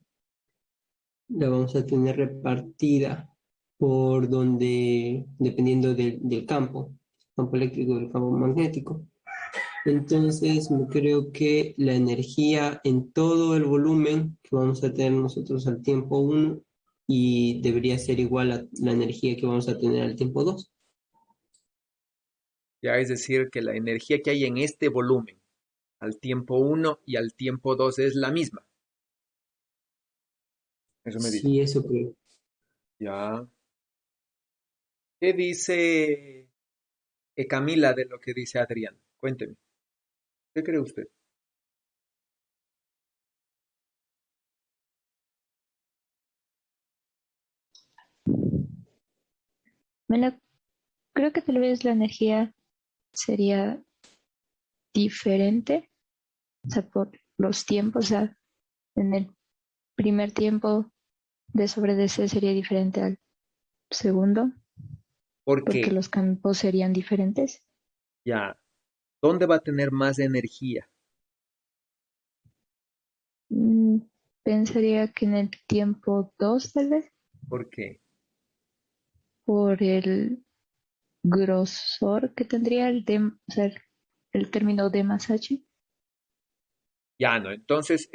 la vamos a tener repartida por donde, dependiendo del campo eléctrico, del campo magnético. Entonces, me creo que la energía en todo el volumen que vamos a tener nosotros al tiempo 1 y debería ser igual a la energía que vamos a tener al tiempo 2. Ya es decir, que la energía que hay en este volumen al tiempo 1 y al tiempo 2 es la misma. Eso me dice. Sí, eso creo. Ya. ¿Qué dice Camila de lo que dice Adrián? Cuénteme. ¿Qué cree usted? Me la- Creo que tal vez la energía sería diferente, o sea, por los tiempos, o sea, en el primer tiempo de sobre DC sería diferente al segundo, porque Porque los campos serían diferentes. ya, ¿dónde va a tener más energía? Mm, Pensaría que en el tiempo 2 tal vez, Porque por el grosor que tendría o sea, el término D más H. ya no. Entonces,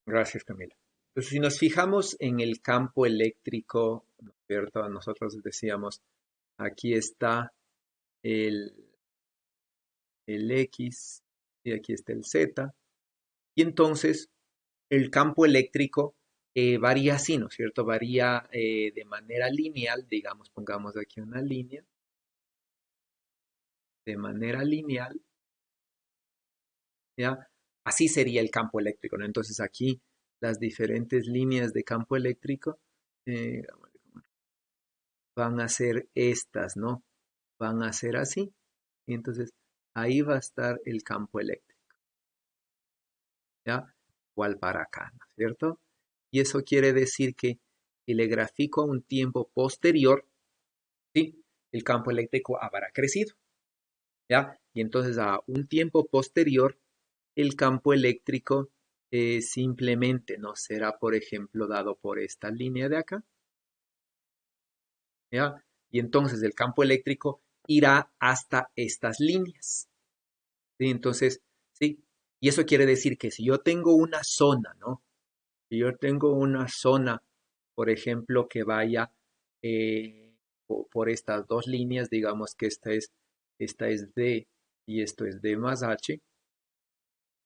gracias, Camila. Entonces, si nos fijamos en el campo eléctrico, ¿no es cierto? Nosotros decíamos, aquí está el, el X y aquí está el Z. Y entonces, el campo eléctrico varía así, ¿no es cierto? Varía de manera lineal, digamos, pongamos aquí una línea, de manera lineal, ¿ya? Así sería el campo eléctrico, ¿no? Entonces aquí las diferentes líneas de campo eléctrico eh, van a ser estas, ¿no? Van a ser así. Y entonces ahí va a estar el campo eléctrico, ¿ya? Igual para acá, ¿no es cierto? Y eso quiere decir que si le grafico a un tiempo posterior, ¿sí? El campo eléctrico habrá crecido, ¿ya? Y entonces a un tiempo posterior, el campo eléctrico simplemente no será, por ejemplo, dado por esta línea de acá, ¿ya? Y entonces el campo eléctrico irá hasta estas líneas, ¿sí? Entonces, sí. Y eso quiere decir que si yo tengo una zona, ¿no? Si yo tengo una zona, por ejemplo, que vaya por estas dos líneas, digamos que esta es D y esto es D más H,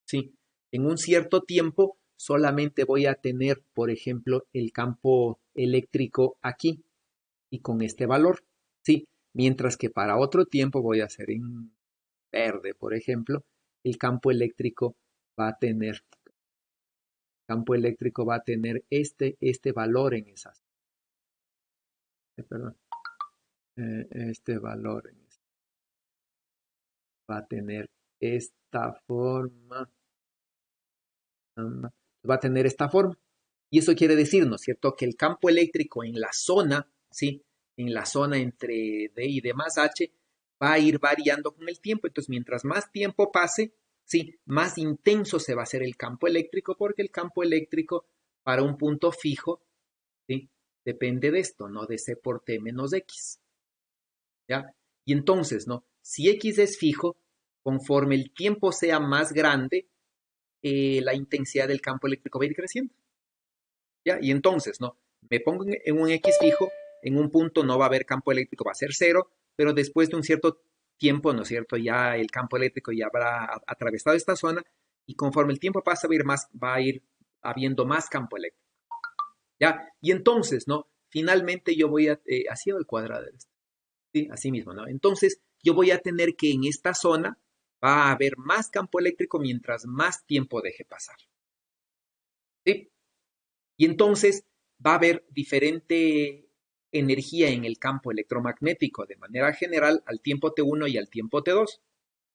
¿sí? En un cierto tiempo solamente voy a tener, por ejemplo, el campo eléctrico aquí y con este valor, ¿sí? Mientras que para otro tiempo voy a hacer en verde, por ejemplo, el campo eléctrico va a tener, campo eléctrico va a tener este valor en esas, perdón, este valor en esa, va a tener esta forma, va a tener esta forma. Y eso quiere decir, ¿no es cierto?, que el campo eléctrico en la zona, ¿sí? En la zona entre D y D más H, va a ir variando con el tiempo. Entonces, mientras más tiempo pase, ¿sí? Más intenso se va a hacer el campo eléctrico, porque el campo eléctrico para un punto fijo, ¿sí? Depende de esto, ¿no? De C por T menos X, ¿ya? Y entonces, ¿no? Si X es fijo, conforme el tiempo sea más grande, la intensidad del campo eléctrico va a ir creciendo. ¿Ya? Y entonces, ¿no? Me pongo en un X fijo, en un punto no va a haber campo eléctrico, va a ser cero, pero después de un cierto tiempo, ¿no es cierto? Ya el campo eléctrico ya habrá atravesado esta zona y conforme el tiempo pasa va a ir habiendo más campo eléctrico, ¿ya? Y entonces, ¿no? Finalmente yo voy a, así va el cuadrado de esto, ¿sí? Así mismo, ¿no? Entonces yo voy a tener que en esta zona va a haber más campo eléctrico mientras más tiempo deje pasar, ¿sí? Y entonces va a haber diferente energía en el campo electromagnético de manera general al tiempo T1 y al tiempo T2.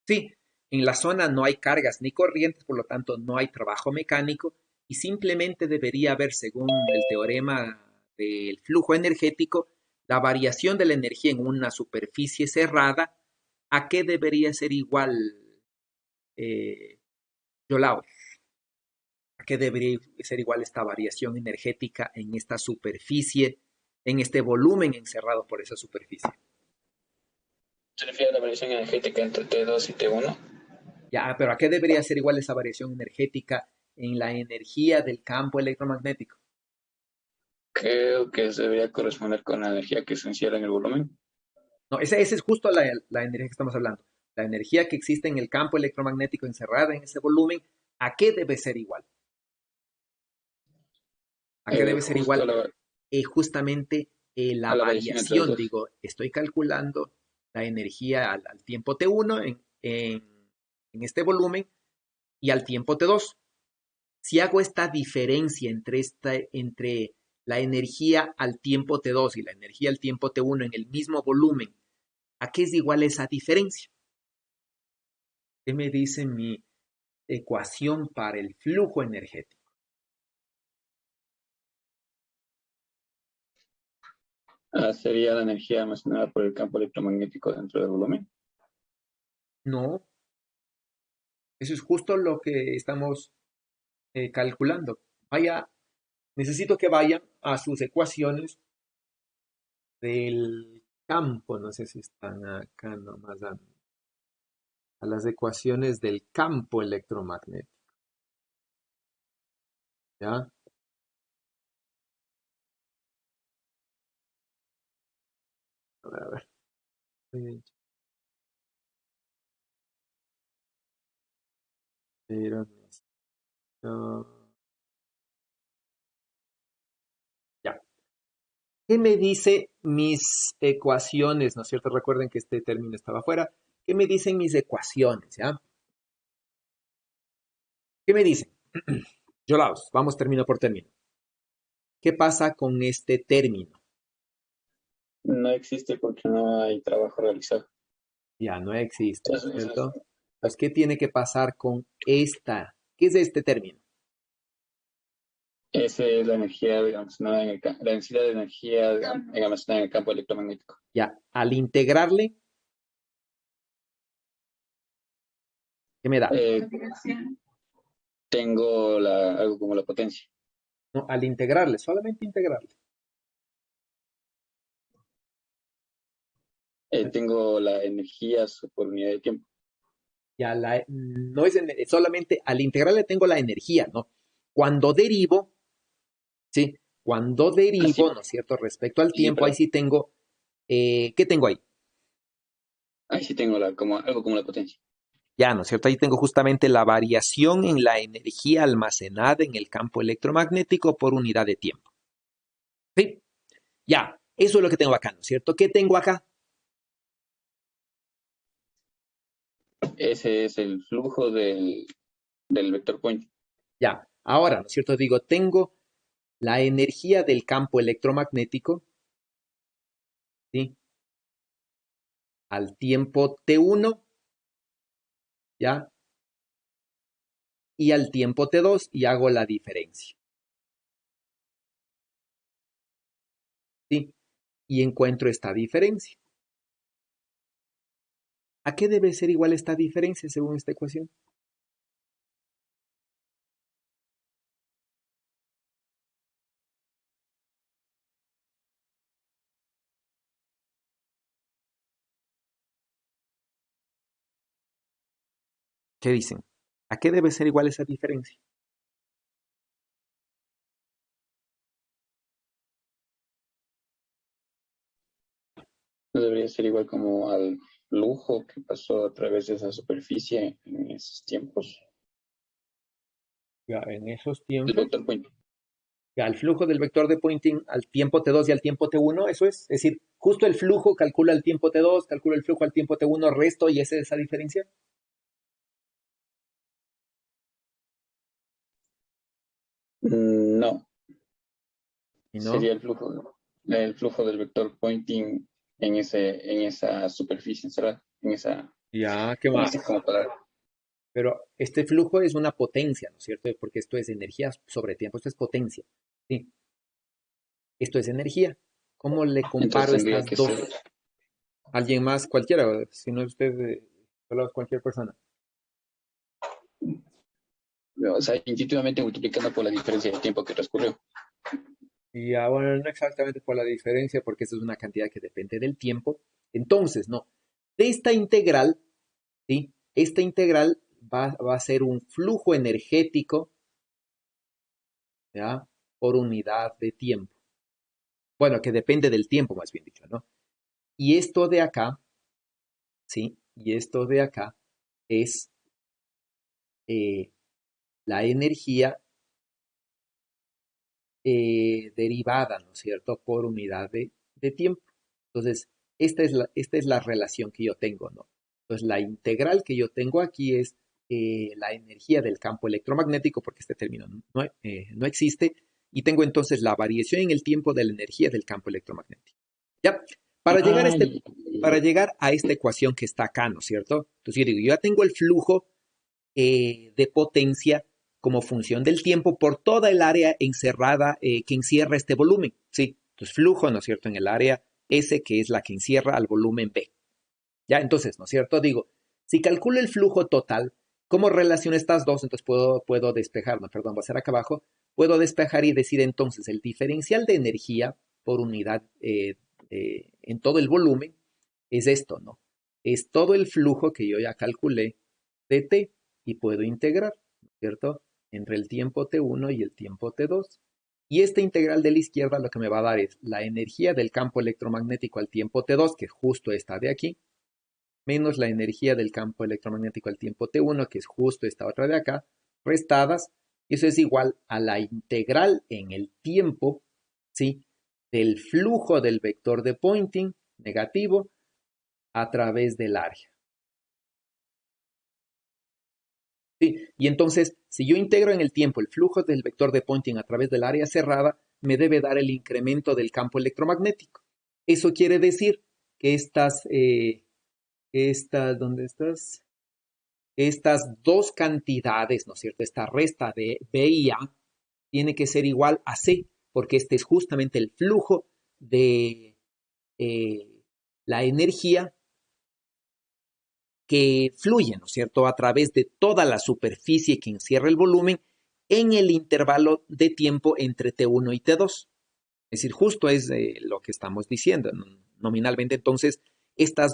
Sí, en la zona no hay cargas ni corrientes, por lo tanto no hay trabajo mecánico y simplemente debería haber, según el teorema del flujo energético, la variación de la energía en una superficie cerrada, ¿a qué debería ser igual, eh, Yolao? ¿A qué debería ser igual esta variación energética en esta superficie, en este volumen encerrado por esa superficie? ¿Se refiere a la variación energética entre T2 y T1? Ya, pero ¿a qué debería ser igual esa variación energética en la energía del campo electromagnético? Creo que debería corresponder con la energía que se encierra en el volumen. No, esa es justo la energía que estamos hablando. La energía que existe en el campo electromagnético encerrada en ese volumen, ¿a qué debe ser igual? ¿A qué debe ser Justo igual? Justamente la a la variación entre los variación, dos. digo, estoy calculando la energía al tiempo T1 en este volumen y al tiempo T2. Si hago esta diferencia entre la energía al tiempo T2 y la energía al tiempo T1 en el mismo volumen, ¿a qué es igual esa diferencia? ¿Qué me dice mi ecuación para el flujo energético? Sería la energía almacenada por el campo electromagnético dentro del volumen. No, eso es justo lo que estamos calculando. Necesito que vayan a sus ecuaciones del campo, no sé si están acá nomás, a las ecuaciones del campo electromagnético, ¿ya? A ver. Pero ya. ¿Qué me dice mis ecuaciones? ¿No es cierto? Recuerden que este término estaba afuera. ¿Qué me dicen mis ecuaciones? ¿Ya? ¿Qué me dicen? Yolaos, vamos término por término. ¿Qué pasa con este término? No existe porque no hay trabajo realizado. Ya no existe, ¿no es Eso cierto? Pues, ¿qué tiene que pasar con esta? ¿Qué es este término? esa es la energía almacenada en la densidad de energía almacenada en el campo electromagnético. Ya, al integrarle, ¿qué me da? Eh, Tengo algo como la potencia. No, al integrarle, solamente integrarle. Tengo la energía por unidad de tiempo. Ya no es solamente al integrarle tengo la energía, ¿no? Cuando derivo, ¿sí? Cuando Así, derivo, ¿no es cierto? Respecto al sí, tiempo, ahí pero sí tengo, ¿qué tengo ahí? ahí sí tengo algo como la potencia. Ya, ¿no es cierto? Ahí tengo justamente la variación en la energía almacenada en el campo electromagnético por unidad de tiempo. ¿Sí? Ya, eso es lo que tengo acá, ¿no es cierto? ¿Qué tengo acá? Ese es el flujo del vector point. Ya, ahora, ¿no es cierto? Digo, tengo la energía del campo electromagnético, ¿sí? Al tiempo T1, ¿ya? Y al tiempo T2 y hago la diferencia, ¿sí? Y encuentro esta diferencia. ¿A qué debe ser igual esta diferencia según esta ecuación? ¿Qué dicen? ¿A qué debe ser igual esa diferencia? No debería ser igual como al flujo que pasó a través de esa superficie en esos tiempos. Ya, en esos El tiempos, vector point. ya, el flujo del vector de Poynting al tiempo T2 y al tiempo T1, eso es decir, justo el flujo calcula el tiempo T2, calcula el flujo al tiempo T1, resto y esa es esa diferencia. No, ¿Y no? sería el flujo del vector pointing en esa superficie encerrada, Ya, ¿qué en más? ese como cuadrado. Pero este flujo es una potencia, ¿no es cierto? Porque esto es energía sobre tiempo, esto es potencia. Sí, esto es energía. ¿Cómo le Entonces comparo tendría estas que ser, dos? Alguien más, cualquiera, si no es usted, solo cualquier persona. o sea, intuitivamente multiplicando por la diferencia de tiempo que transcurrió. Y bueno, no exactamente por la diferencia, porque eso es una cantidad que depende del tiempo. Entonces, no. De esta integral, ¿sí? Esta integral va a ser un flujo energético, ¿ya? Por unidad de tiempo. Bueno, que depende del tiempo, más bien dicho, ¿no? Y esto de acá, ¿sí? Y esto de acá es eh, la energía derivada, ¿no es cierto?, por unidad de tiempo. Entonces, esta es la relación que yo tengo, ¿no? Entonces, la integral que yo tengo aquí es la energía del campo electromagnético, porque este término no existe, Y tengo entonces la variación en el tiempo de la energía del campo electromagnético. ¿Ya? Para llegar a esta ecuación que está acá, ¿no es cierto? Entonces yo digo, yo ya tengo el flujo de potencia como función del tiempo por toda el área encerrada que encierra este volumen, ¿sí? Entonces flujo, ¿no es cierto?, en el área S, que es la que encierra al volumen B. ¿Ya? Entonces, ¿no es cierto? Digo, si calculo el flujo total, ¿cómo relaciono estas dos? Entonces puedo despejar, no, perdón, va a ser acá abajo, puedo despejar y decir entonces el diferencial de energía por unidad en todo el volumen es esto, ¿no? Es todo el flujo que yo ya calculé de T y puedo integrar, ¿no es cierto?, entre el tiempo T1 y el tiempo T2. Y esta integral de la izquierda lo que me va a dar es la energía del campo electromagnético al tiempo T2, que justo está de aquí, menos la energía del campo electromagnético al tiempo T1, que es justo esta otra de acá, restadas. Eso es igual a la integral en el tiempo, ¿sí?, del flujo del vector de Poynting negativo a través del área. ¿Sí? Y entonces, si yo integro en el tiempo el flujo del vector de Poynting a través del área cerrada, me debe dar el incremento del campo electromagnético. Eso quiere decir que ¿dónde estás? Estas dos cantidades, ¿no es cierto? Esta resta de B y A tiene que ser igual a C, porque este es justamente el flujo de la energía que fluye, ¿no es cierto?, a través de toda la superficie que encierra el volumen en el intervalo de tiempo entre T1 y T2. Es decir, justo es lo que estamos diciendo nominalmente. Entonces, esta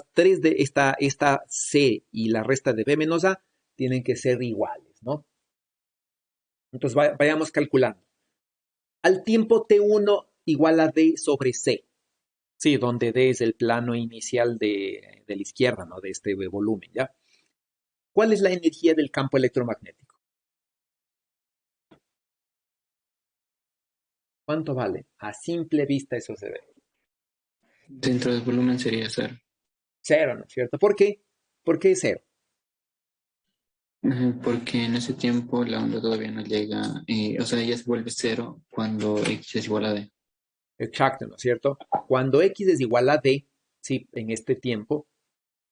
C y la resta de B menos A tienen que ser iguales, ¿no? Entonces, vayamos calculando. Al tiempo T1 igual a D sobre C. Sí, donde D es el plano inicial de la izquierda, ¿no?, de este volumen, ¿ya? ¿Cuál es la energía del campo electromagnético? ¿Cuánto vale? A simple vista eso se ve. Dentro del volumen sería cero. Cero, ¿no es cierto? ¿Por qué? ¿Por qué cero? Porque en ese tiempo la onda todavía no llega, o sea, ella se vuelve cero cuando X es igual a D. Exacto, ¿no es cierto? Cuando X es igual a D, sí, en este tiempo,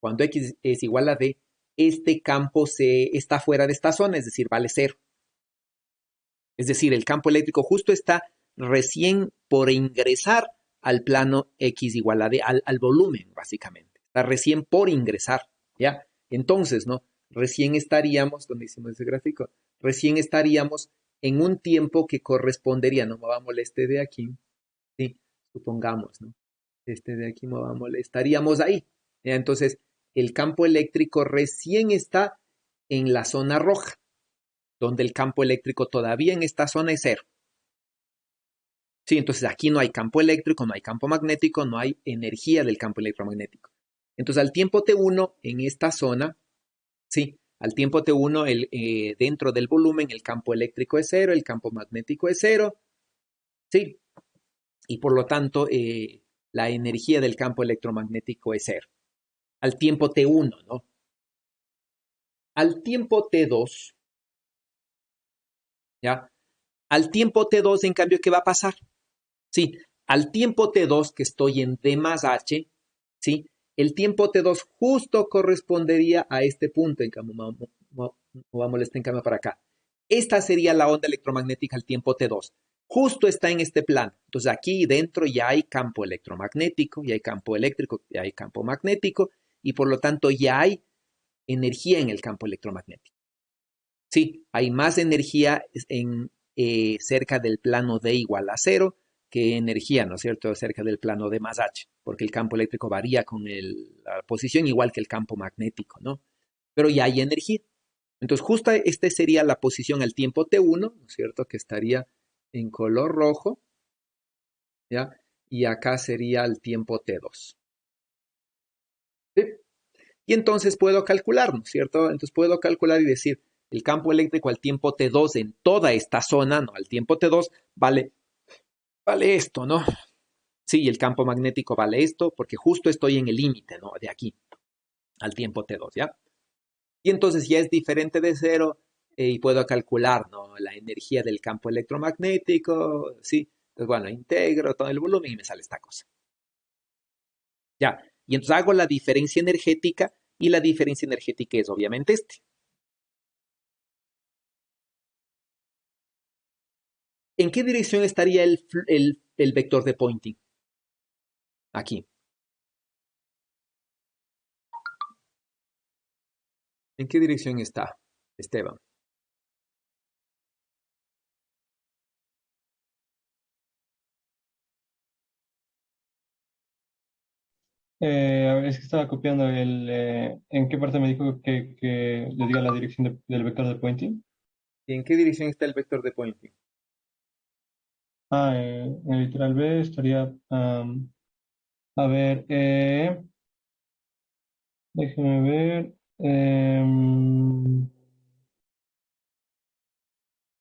cuando X es igual a D, este campo está fuera de esta zona, es decir, vale cero. Es decir, el campo eléctrico justo está recién por ingresar al plano X igual a D, al volumen, básicamente. Está recién por ingresar, ¿ya? Entonces, ¿no? Recién estaríamos, ¿dónde hicimos ese gráfico? Recién estaríamos en un tiempo que correspondería, no movámosle este de aquí, ¿sí? Supongamos, ¿no? Este de aquí movámosle, estaríamos ahí, ¿ya? Entonces, el campo eléctrico recién está en la zona roja, donde el campo eléctrico todavía en esta zona es cero. Sí, entonces aquí no hay campo eléctrico, no hay campo magnético, no hay energía del campo electromagnético. Entonces al tiempo T1 en esta zona, sí, al tiempo T1 dentro del volumen el campo eléctrico es cero, el campo magnético es cero, sí, y por lo tanto la energía del campo electromagnético es cero. Al tiempo T1, ¿no? Al tiempo T2, ¿ya? Al tiempo T2, en cambio, ¿qué va a pasar? Sí, al tiempo T2 que estoy en D más H, ¿sí? El tiempo T2 justo correspondería a este punto, en cambio, movámosle este en cambio para acá. Esta sería la onda electromagnética al tiempo T2. Justo está en este plano. Entonces aquí dentro ya hay campo electromagnético, ya hay campo eléctrico, ya hay campo magnético, y por lo tanto ya hay energía en el campo electromagnético. Sí, hay más energía cerca del plano D igual a cero que energía, ¿no es cierto?, cerca del plano D más H, porque el campo eléctrico varía con la posición igual que el campo magnético, ¿no? Pero ya hay energía. Entonces, justo esta sería la posición al tiempo T1, ¿no es cierto?, que estaría en color rojo, ¿ya? Y acá sería el tiempo T2. ¿Sí? Y entonces puedo calcular, ¿no es cierto? Entonces puedo calcular y decir, el campo eléctrico al tiempo T2 en toda esta zona, ¿no? Al tiempo T2 vale esto, ¿no? Sí, el campo magnético vale esto, porque justo estoy en el límite, ¿no?, de aquí, al tiempo T2, ¿ya? Y entonces ya es diferente de cero, y puedo calcular, ¿no?, la energía del campo electromagnético, ¿sí? Entonces, bueno, integro todo el volumen y me sale esta cosa. Ya, y entonces hago la diferencia energética y la diferencia energética es obviamente este. ¿En qué dirección estaría el vector de Poynting? Aquí. ¿En qué dirección está, Esteban? A ver, es que estaba copiando ¿en qué parte me dijo que le diga la dirección del vector de Poynting? ¿Y en qué dirección está el vector de Poynting? En el literal B estaría, a ver, déjeme ver,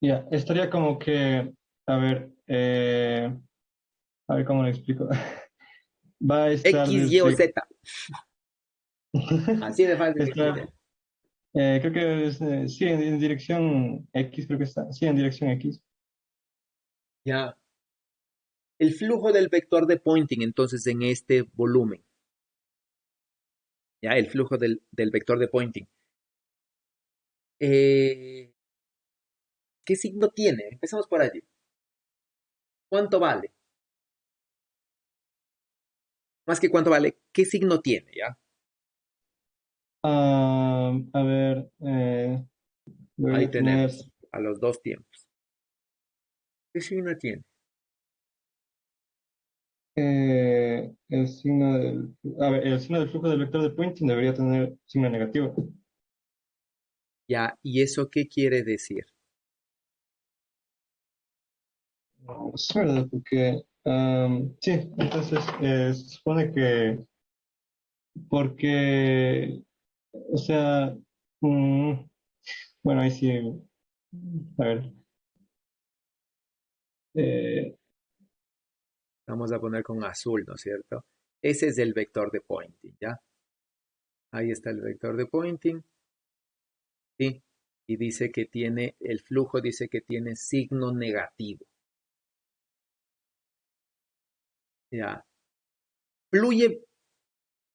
ya, estaría como que, a ver cómo lo explico. Va a estar X, Y o desde, Z. Así de fácil que está, quede. creo que es, sí, en dirección X, creo que está, sí, en dirección X. Ya. El flujo del vector de Poynting, entonces, en este volumen. Ya, el flujo del vector de Poynting. ¿Qué signo tiene? Empecemos por allí. ¿Cuánto vale? Más que cuánto vale, ¿qué signo tiene? ¿Ya? A ver, Ahí debería tener tenemos, a los dos tiempos. ¿Qué signo tiene? el signo a ver, el signo del flujo del vector de Poynting debería tener signo negativo. Ya, ¿y eso qué quiere decir? Es verdad, porque sí, entonces se supone que porque, o sea, mm, bueno, ahí sí, a ver, eh, Vamos a poner con azul, ¿no es cierto? Ese es el vector de Poynting, ¿ya? Ahí está el vector de Poynting, ¿sí? Y dice que tiene, el flujo dice que tiene signo negativo. Ya. Fluye,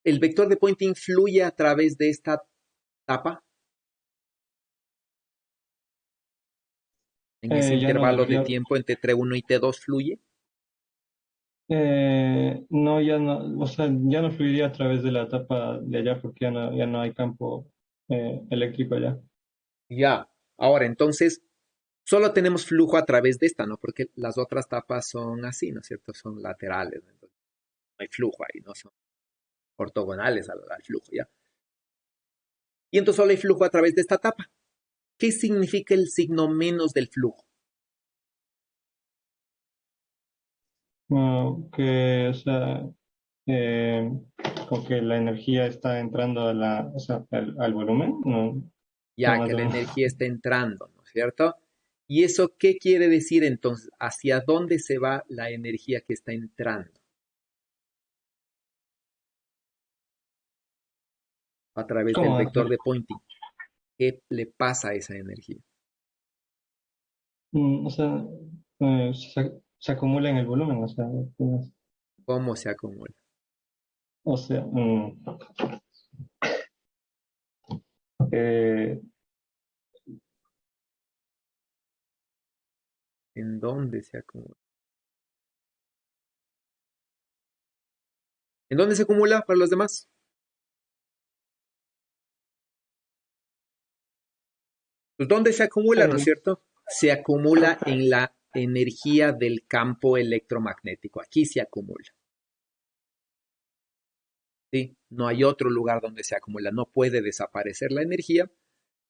el vector de Poynting fluye a través de esta tapa, en ese ya no intervalo de debería, tiempo entre T1 y T2 fluye. no, ya no, o sea, ya no fluiría a través de la etapa de allá porque ya no hay campo eléctrico allá. Ya. Ahora, entonces, solo tenemos flujo a través de esta, ¿no? Porque las otras tapas son así, ¿no es cierto? Son laterales, ¿no? Entonces, no hay flujo ahí, no son ortogonales al flujo, ¿ya? Y entonces solo hay flujo a través de esta tapa. ¿Qué significa el signo menos del flujo? Que, o sea, eh, como que la energía está entrando o sea, al volumen, no, no Ya más que o la menos. energía está entrando, ¿no es cierto? ¿Y eso qué quiere decir entonces? ¿Hacia dónde se va la energía que está entrando? A través del ¿Cómo? vector de Poynting. ¿Qué le pasa a esa energía? O sea, se acumula en el volumen, o sea, ¿Cómo se acumula? o sea, eh, ¿En dónde se acumula? ¿En dónde se acumula para los demás? Pues ¿dónde se acumula, no es eh, cierto? Se acumula en la energía del campo electromagnético. Aquí se acumula. ¿Sí? No hay otro lugar donde se acumula. No puede desaparecer la energía.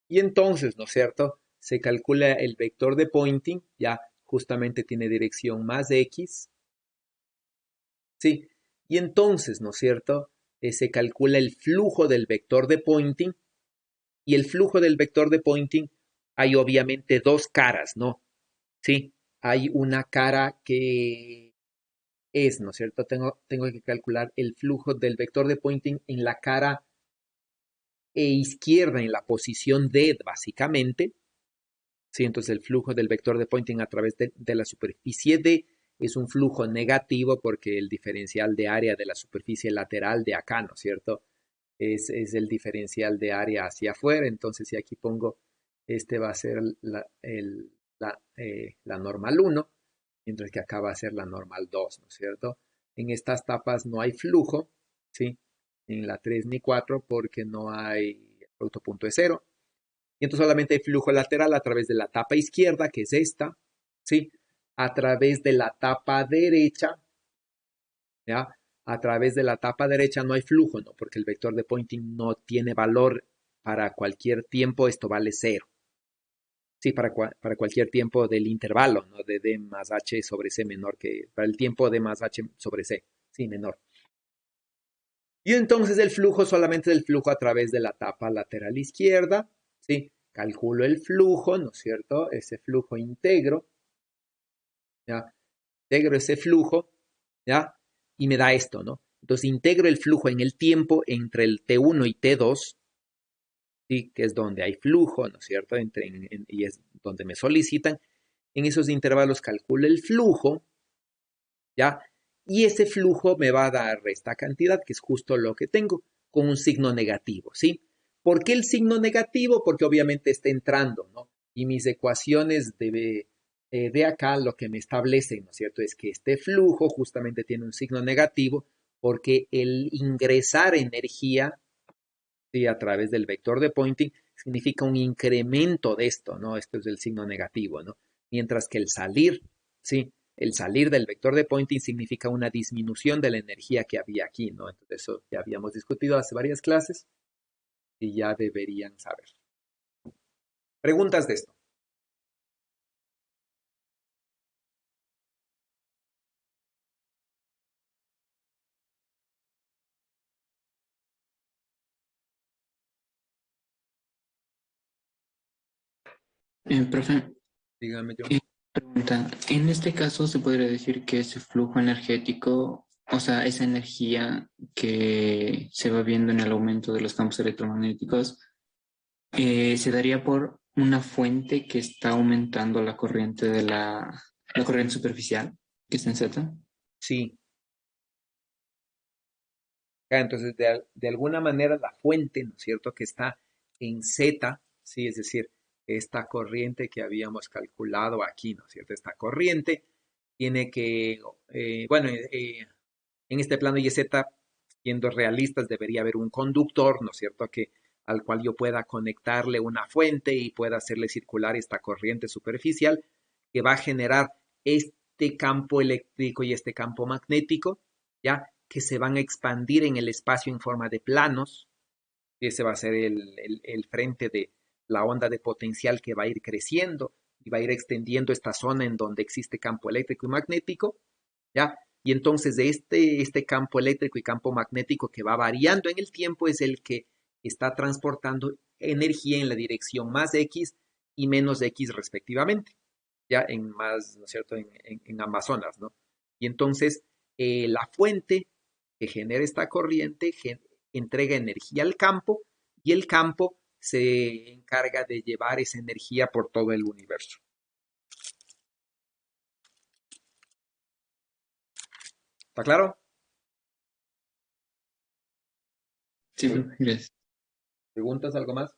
Y entonces, ¿no es cierto? Se calcula el vector de Poynting. Ya justamente tiene dirección más X. ¿Sí? Y entonces, ¿no es cierto? Se calcula el flujo del vector de Poynting. Y el flujo del vector de Poynting hay obviamente dos caras, ¿no? Sí, hay una cara que es, ¿no es cierto? Tengo que calcular el flujo del vector de Poynting en la cara izquierda, en la posición D, básicamente, Sí, entonces el flujo del vector de Poynting a través de la superficie D es un flujo negativo porque el diferencial de área de la superficie lateral de acá, ¿no es cierto? Es el diferencial de área hacia afuera. Entonces, si aquí pongo, este va a ser la normal 1, mientras que acá va a ser la normal 2, ¿no es cierto? En estas tapas no hay flujo, ¿sí? En la 3 ni 4 porque no hay, el producto punto es 0. Y entonces solamente hay flujo lateral a través de la tapa izquierda, que es esta, ¿sí? A través de la tapa derecha, ¿ya? A través de la tapa derecha no hay flujo, ¿no? Porque el vector de Poynting no tiene valor para cualquier tiempo, esto vale 0. Sí, para cualquier tiempo del intervalo, ¿no? De D más H sobre C menor que, para el tiempo D más H sobre C, sí, menor. Y entonces el flujo solamente el flujo a través de la tapa lateral izquierda, ¿sí? Calculo el flujo, ¿no es cierto? Ese flujo integro, ¿ya? Integro ese flujo, ¿ya? Y me da esto, ¿no? Entonces integro el flujo en el tiempo entre el T1 y T2, ¿sí? Que es donde hay flujo, ¿no es cierto? Y es donde me solicitan. En esos intervalos calculo el flujo, ¿ya? Y ese flujo me va a dar esta cantidad, que es justo lo que tengo, con un signo negativo, ¿sí? ¿Por qué el signo negativo? Porque obviamente está entrando, ¿no? Y mis ecuaciones de acá lo que me establecen, ¿no es cierto? Es que este flujo justamente tiene un signo negativo porque el ingresar energía, ¿sí? A través del vector de Poynting significa un incremento de esto, ¿no? Esto es el signo negativo, ¿no? Mientras que el salir, ¿sí? El salir del vector de Poynting significa una disminución de la energía que había aquí, ¿no? Entonces eso ya habíamos discutido hace varias clases y ya deberían saber. Preguntas de esto. Profe, Dígame yo. pregunta, en este caso se podría decir que ese flujo energético, o sea, esa energía que se va viendo en el aumento de los campos electromagnéticos, se daría por una fuente que está aumentando la corriente de la corriente superficial, que está en Z. Sí. Entonces, de alguna manera la fuente, ¿no es cierto?, que está en Z, ¿sí? Es decir, esta corriente que habíamos calculado aquí, ¿no es cierto? Esta corriente tiene que, bueno, en este plano YZ, siendo realistas, debería haber un conductor, ¿no es cierto?, al cual yo pueda conectarle una fuente y pueda hacerle circular esta corriente superficial que va a generar este campo eléctrico y este campo magnético, ¿ya? Que se van a expandir en el espacio en forma de planos. Y ese va a ser el frente de la onda de potencial que va a ir creciendo y va a ir extendiendo esta zona en donde existe campo eléctrico y magnético, ¿ya? Y entonces de este campo eléctrico y campo magnético que va variando en el tiempo es el que está transportando energía en la dirección más X y menos X respectivamente, ya en más, ¿no es cierto?, en Amazonas, ¿no? Y entonces la fuente que genera esta corriente entrega energía al campo y el campo se encarga de llevar esa energía por todo el universo. ¿Está claro? Sí, profe, gracias. ¿Preguntas algo más?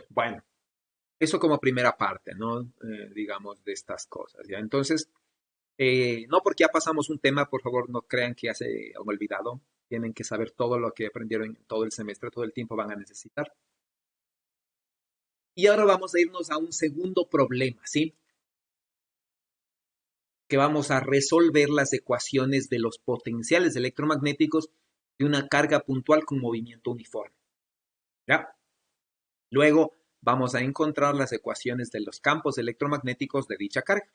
Bueno, eso como primera parte, ¿no? Digamos, de estas cosas, ¿ya? Entonces, no porque ya pasamos un tema, por favor, no crean que ya se han olvidado. Tienen que saber todo lo que aprendieron en todo el semestre, todo el tiempo van a necesitar. Y ahora vamos a irnos a un segundo problema, ¿sí? Que vamos a resolver las ecuaciones de los potenciales electromagnéticos de una carga puntual con movimiento uniforme, ¿ya? Luego vamos a encontrar las ecuaciones de los campos electromagnéticos de dicha carga.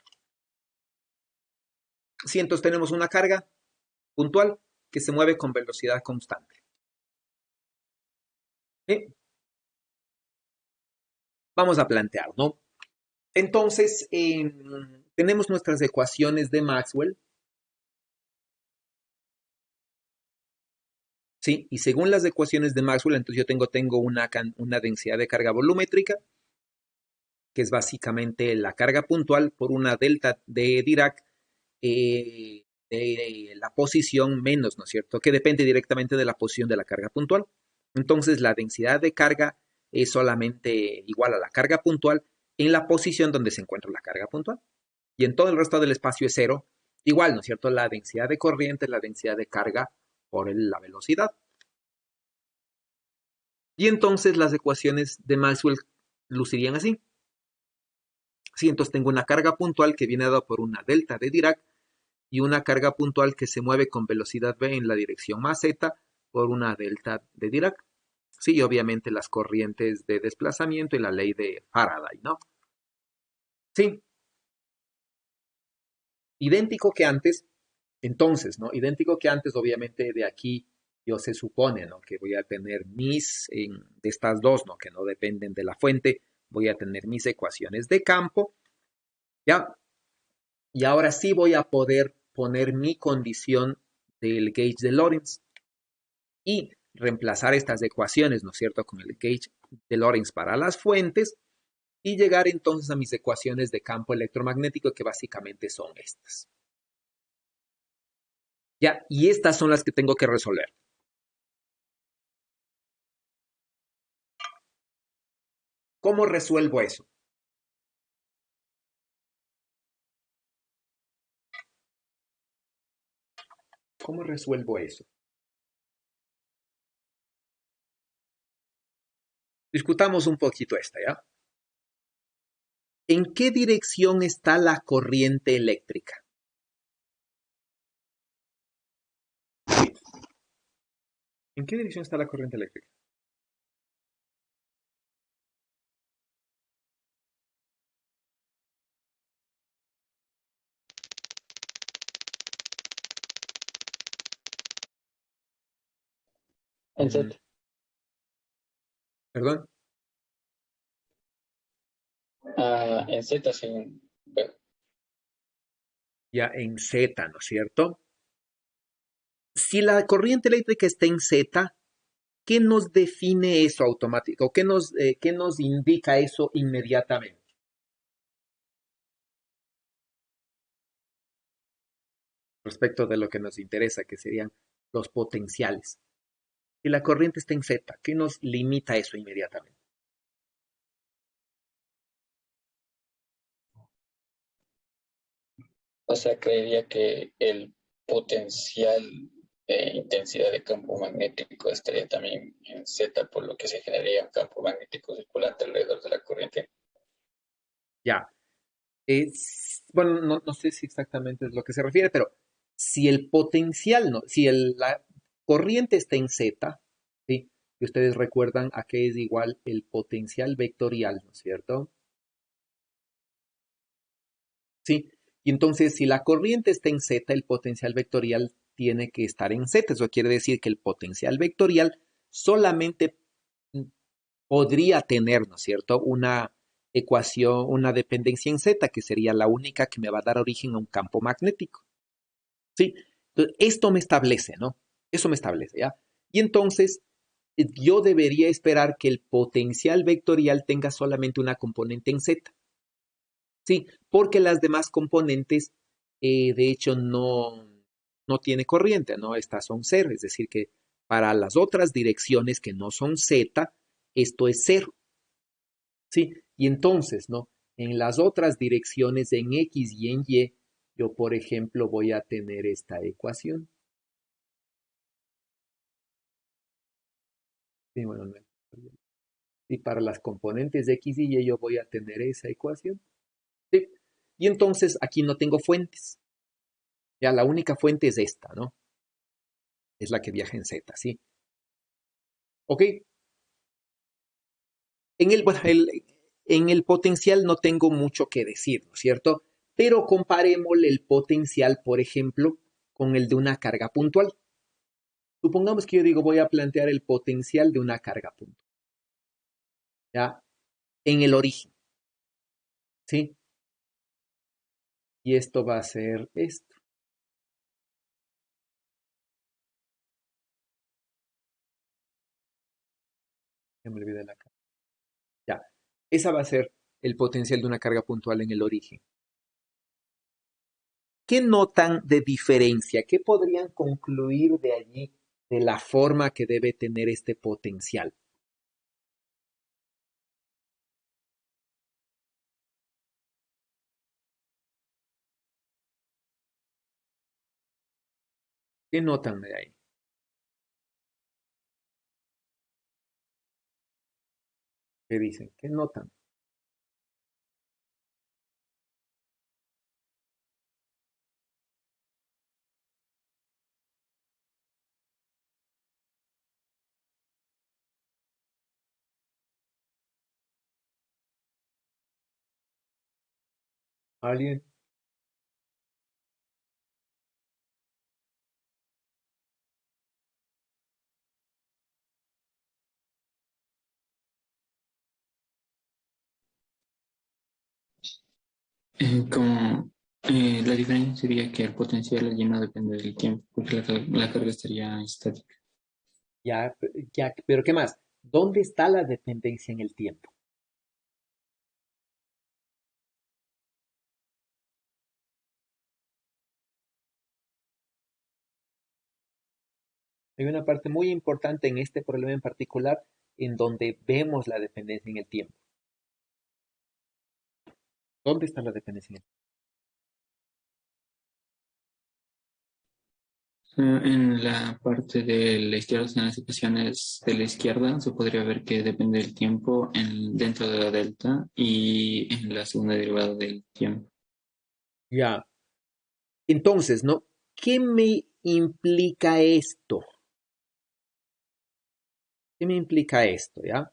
Si entonces tenemos una carga puntual que se mueve con velocidad constante. ¿Sí? Vamos a plantear, ¿no? Entonces, tenemos nuestras ecuaciones de Maxwell. ¿sí? Y según las ecuaciones de Maxwell, entonces yo tengo una densidad de carga volumétrica, que es básicamente la carga puntual por una delta de Dirac de la posición menos, ¿no es cierto? Que depende directamente de la posición de la carga puntual. Entonces, la densidad de carga es solamente igual a la carga puntual en la posición donde se encuentra la carga puntual. Y en todo el resto del espacio es cero. Igual, ¿no es cierto? La densidad de corriente es la densidad de carga por la velocidad. Y entonces las ecuaciones de Maxwell lucirían así. Sí, entonces tengo una carga puntual que viene dada por una delta de Dirac y una carga puntual que se mueve con velocidad v en la dirección más z por una delta de Dirac. Sí, y obviamente las corrientes de desplazamiento y la ley de Faraday, ¿no? Sí, idéntico que antes, entonces, ¿no? Idéntico que antes, obviamente de aquí yo se supone, ¿no? Que voy a tener de estas dos, ¿no? Que no dependen de la fuente, voy a tener mis ecuaciones de campo, ¿ya? Y ahora sí voy a poder poner mi condición del gauge de Lorentz y reemplazar estas ecuaciones, ¿no es cierto?, con el gauge de Lorentz para las fuentes y llegar entonces a mis ecuaciones de campo electromagnético que básicamente son estas. Ya, y estas son las que tengo que resolver. ¿Cómo resuelvo eso? ¿Cómo resuelvo eso? Discutamos un poquito esta, ¿ya? ¿En qué dirección está la corriente eléctrica? ¿En qué dirección está la corriente eléctrica? En Z. ¿Perdón? En Z, según veo. Ya en Z, ¿no es cierto? Si la corriente eléctrica está en Z, ¿qué nos define eso automático? Qué nos indica eso inmediatamente? Respecto de lo que nos interesa, que serían los potenciales. Si la corriente está en Z, ¿qué nos limita eso inmediatamente? O sea, creería que el potencial de intensidad de campo magnético estaría también en Z, por lo que se generaría un campo magnético circulante alrededor de la corriente. Ya. Bueno, no sé si exactamente es lo que se refiere, pero si el potencial, no, si la corriente está en Z, ¿sí? Y ustedes recuerdan a qué es igual el potencial vectorial, ¿no es cierto? Sí. Y entonces, si la corriente está en Z, el potencial vectorial tiene que estar en Z. Eso quiere decir que el potencial vectorial solamente podría tener, ¿no es cierto?, una ecuación, una dependencia en Z, que sería la única que me va a dar origen a un campo magnético. ¿Sí? Entonces, esto me establece, ¿no? Eso me establece, ¿ya? Y entonces, yo debería esperar que el potencial vectorial tenga solamente una componente en Z. Sí, porque las demás componentes, de hecho, no tiene corriente, ¿no? Estas son cero, es decir, que para las otras direcciones que no son Z, esto es cero. Sí, y entonces, ¿no? En las otras direcciones, en X y en Y, yo, por ejemplo, voy a tener esta ecuación. Sí, bueno, no. Y para las componentes de X y Y, yo voy a tener esa ecuación. Sí. Y entonces aquí no tengo fuentes. Ya la única fuente es esta, ¿no? Es la que viaja en Z, ¿sí? ¿Ok? Bueno, en el potencial no tengo mucho que decir, ¿no es cierto? Pero comparemos el potencial, por ejemplo, con el de una carga puntual. Supongamos que yo digo, voy a plantear el potencial de una carga puntual, ¿ya? En el origen, ¿sí? Y esto va a ser esto. Ya me olvidé la carga. Ya, esa va a ser el potencial de una carga puntual en el origen. ¿Qué notan de diferencia? ¿Qué podrían concluir de allí de la forma que debe tener este potencial? ¿Qué notan de ahí? ¿Qué dicen? ¿Qué notan? ¿Alguien? Como la diferencia sería que el potencial allí no depende del tiempo, porque la carga estaría estática. Ya, ya, pero ¿qué más? ¿Dónde está la dependencia en el tiempo? Hay una parte muy importante en este problema en particular en donde vemos la dependencia en el tiempo. ¿Dónde está la dependencia en el tiempo? En la parte de la izquierda, en las ecuaciones de la izquierda, se podría ver que depende del tiempo dentro de la delta y en la segunda derivada del tiempo. Ya. Entonces, ¿no? ¿Qué me implica esto? ¿Qué me implica esto, ya?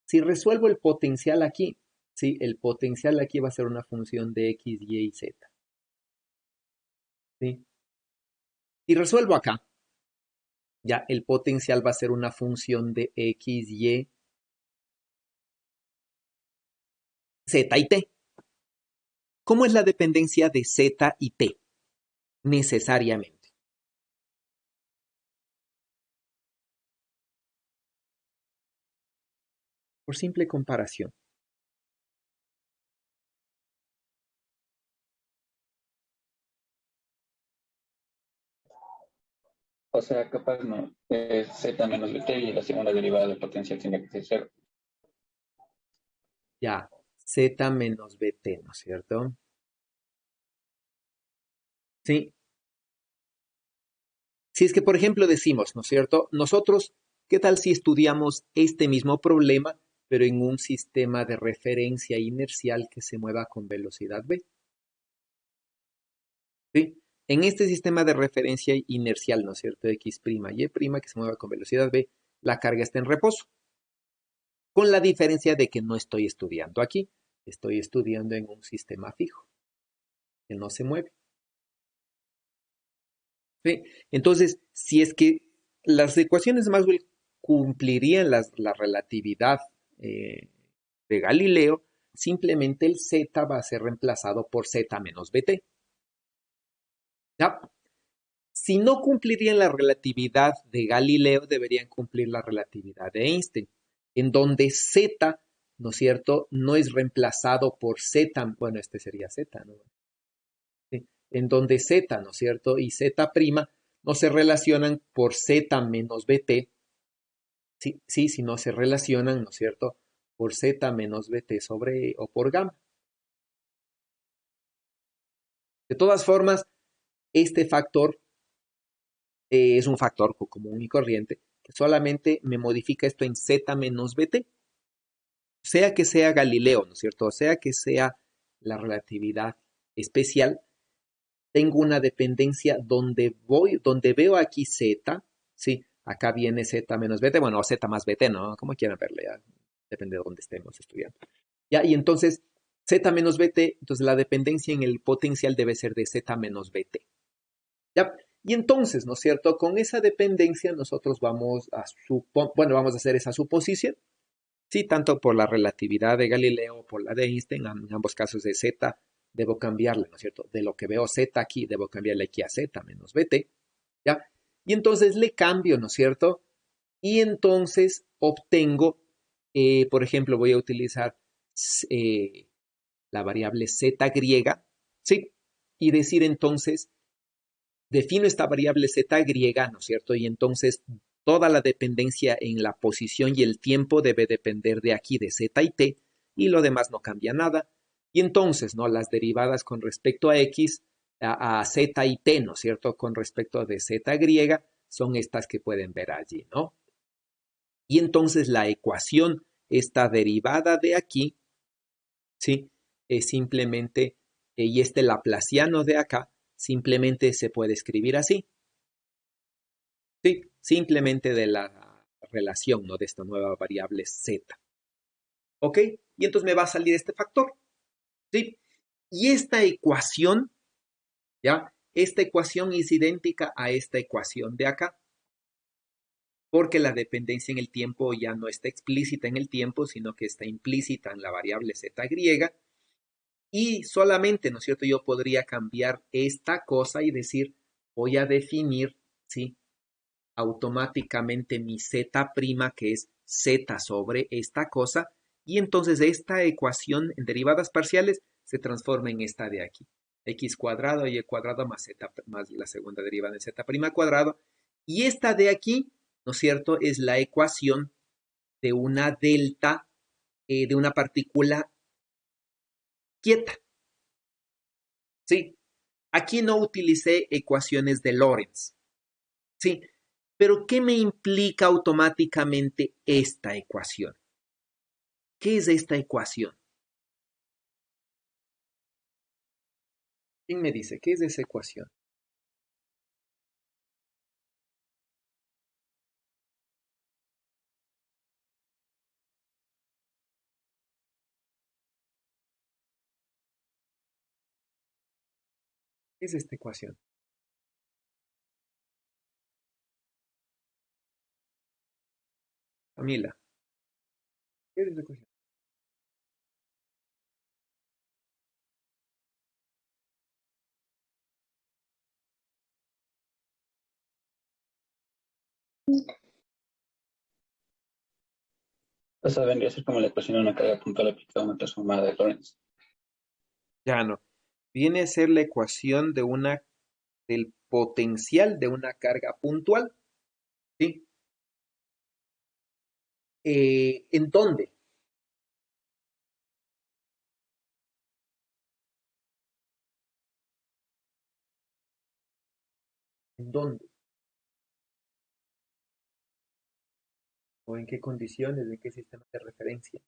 Si resuelvo el potencial aquí, sí, el potencial aquí va a ser una función de x, y y z, ¿sí? Si resuelvo acá, ya el potencial va a ser una función de x, y, z y t. ¿Cómo es la dependencia de z y t? Necesariamente. Por simple comparación. O sea, capaz no, es z menos bt y la segunda derivada del potencial tiene que ser cero. Ya, z menos bt, ¿no es cierto? Sí. Si es que, por ejemplo, decimos, ¿no es cierto? Nosotros, ¿qué tal si estudiamos este mismo problema, pero en un sistema de referencia inercial que se mueva con velocidad v? ¿Sí? En este sistema de referencia inercial, ¿no es cierto? X', y' que se mueva con velocidad v, la carga está en reposo. Con la diferencia de que no estoy estudiando aquí, estoy estudiando en un sistema fijo, que no se mueve. ¿Sí? Entonces, si es que las ecuaciones de Maxwell cumplirían la relatividad de Galileo, simplemente el z va a ser reemplazado por z menos bt. ¿Ya? Si no cumplirían la relatividad de Galileo, deberían cumplir la relatividad de Einstein, en donde z, ¿no es cierto?, no es reemplazado por z, bueno, este sería z, ¿no? ¿Sí? En donde z, ¿no es cierto?, y z' no se relacionan por z menos bt, sí, sí, si no se relacionan, ¿no es cierto?, por z menos bt sobre o por gamma. De todas formas, este factor es un factor común y corriente que solamente me modifica esto en z menos bt, sea que sea Galileo, ¿no es cierto?, o sea que sea la relatividad especial, tengo una dependencia donde veo aquí z, ¿sí? Acá viene z menos bt, bueno, o z más bt, ¿no? Como quieran verle, ya depende de dónde estemos estudiando. Ya, y entonces, z menos bt, entonces la dependencia en el potencial debe ser de z menos bt. ¿Ya? Y entonces, ¿no es cierto? Con esa dependencia nosotros vamos vamos a hacer esa suposición, sí, tanto por la relatividad de Galileo, por la de Einstein, en ambos casos de z, debo cambiarle, ¿no es cierto? De lo que veo z aquí, debo cambiarle aquí a z menos bt, ¿ya? Y entonces le cambio, ¿no es cierto? Y entonces obtengo Por ejemplo, voy a utilizar la variable z griega, ¿sí? Y decir entonces, defino esta variable z griega, ¿no es cierto? Y entonces toda la dependencia en la posición y el tiempo debe depender de aquí, de z y t, y lo demás no cambia nada. Y entonces, ¿no? Las derivadas con respecto a x, a z y t, ¿no es cierto? Con respecto de z griega, son estas que pueden ver allí, ¿no? Y entonces la ecuación, esta derivada de aquí, ¿sí? Es simplemente, y este laplaciano de acá, simplemente se puede escribir así, ¿sí? Simplemente de la relación, ¿no? De esta nueva variable z, ¿ok? Y entonces me va a salir este factor, ¿sí? Y esta ecuación, ¿ya? Esta ecuación es idéntica a esta ecuación de acá, porque la dependencia en el tiempo ya no está explícita en el tiempo, sino que está implícita en la variable z griega. Y solamente, ¿no es cierto? Yo podría cambiar esta cosa y decir, voy a definir, ¿sí? Automáticamente mi z', que es z sobre esta cosa, y entonces esta ecuación en derivadas parciales se transforma en esta de aquí. X cuadrado y cuadrado más z, más la segunda derivada de z' cuadrado. Y esta de aquí, ¿no es cierto? Es la ecuación de una delta, de una partícula quieta. ¿Sí? Aquí no utilicé ecuaciones de Lorentz. ¿Sí? Pero ¿qué me implica automáticamente esta ecuación? ¿Qué es esta ecuación? ¿Quién me dice? ¿Qué es esa ecuación? ¿Qué es esta ecuación? Camila, ¿qué es esta ecuación? O sea, vendría a ser como la ecuación de una carga puntual aplicada a una transformada de Lorentz. Ya no. Viene a ser la ecuación del potencial de una carga puntual. ¿Sí? ¿En dónde? ¿En dónde? ¿O en qué condiciones? ¿En qué sistema de referencia?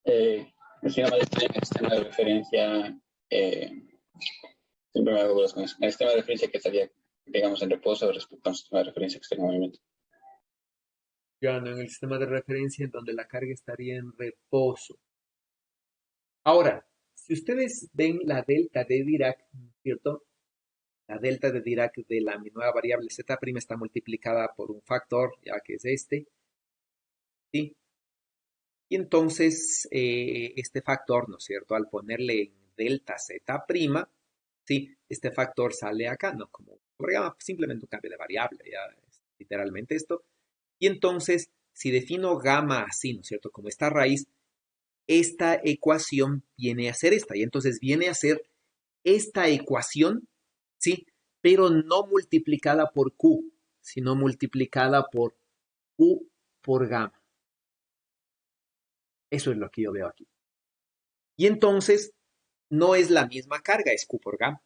El sistema de referencia, eh, siempre me hago dudas con eso. El sistema de referencia que estaría, digamos, en reposo respecto a un sistema de referencia que está en movimiento. Ya no, en el sistema de referencia en donde la carga estaría en reposo. Ahora, si ustedes ven la delta de Dirac, ¿cierto? La delta de Dirac de la mi nueva variable z' está multiplicada por un factor, ya que es este, ¿sí? Y entonces este factor, ¿no es cierto? Al ponerle en delta z', ¿sí? Este factor sale acá, ¿no? Como simplemente un cambio de variable, ya es literalmente esto. Y entonces, si defino gamma así, ¿no es cierto? Como esta raíz, esta ecuación viene a ser esta. Y entonces viene a ser esta ecuación, ¿sí? Pero no multiplicada por Q, sino multiplicada por Q por gamma. Eso es lo que yo veo aquí. Y entonces, no es la misma carga, es Q por gamma.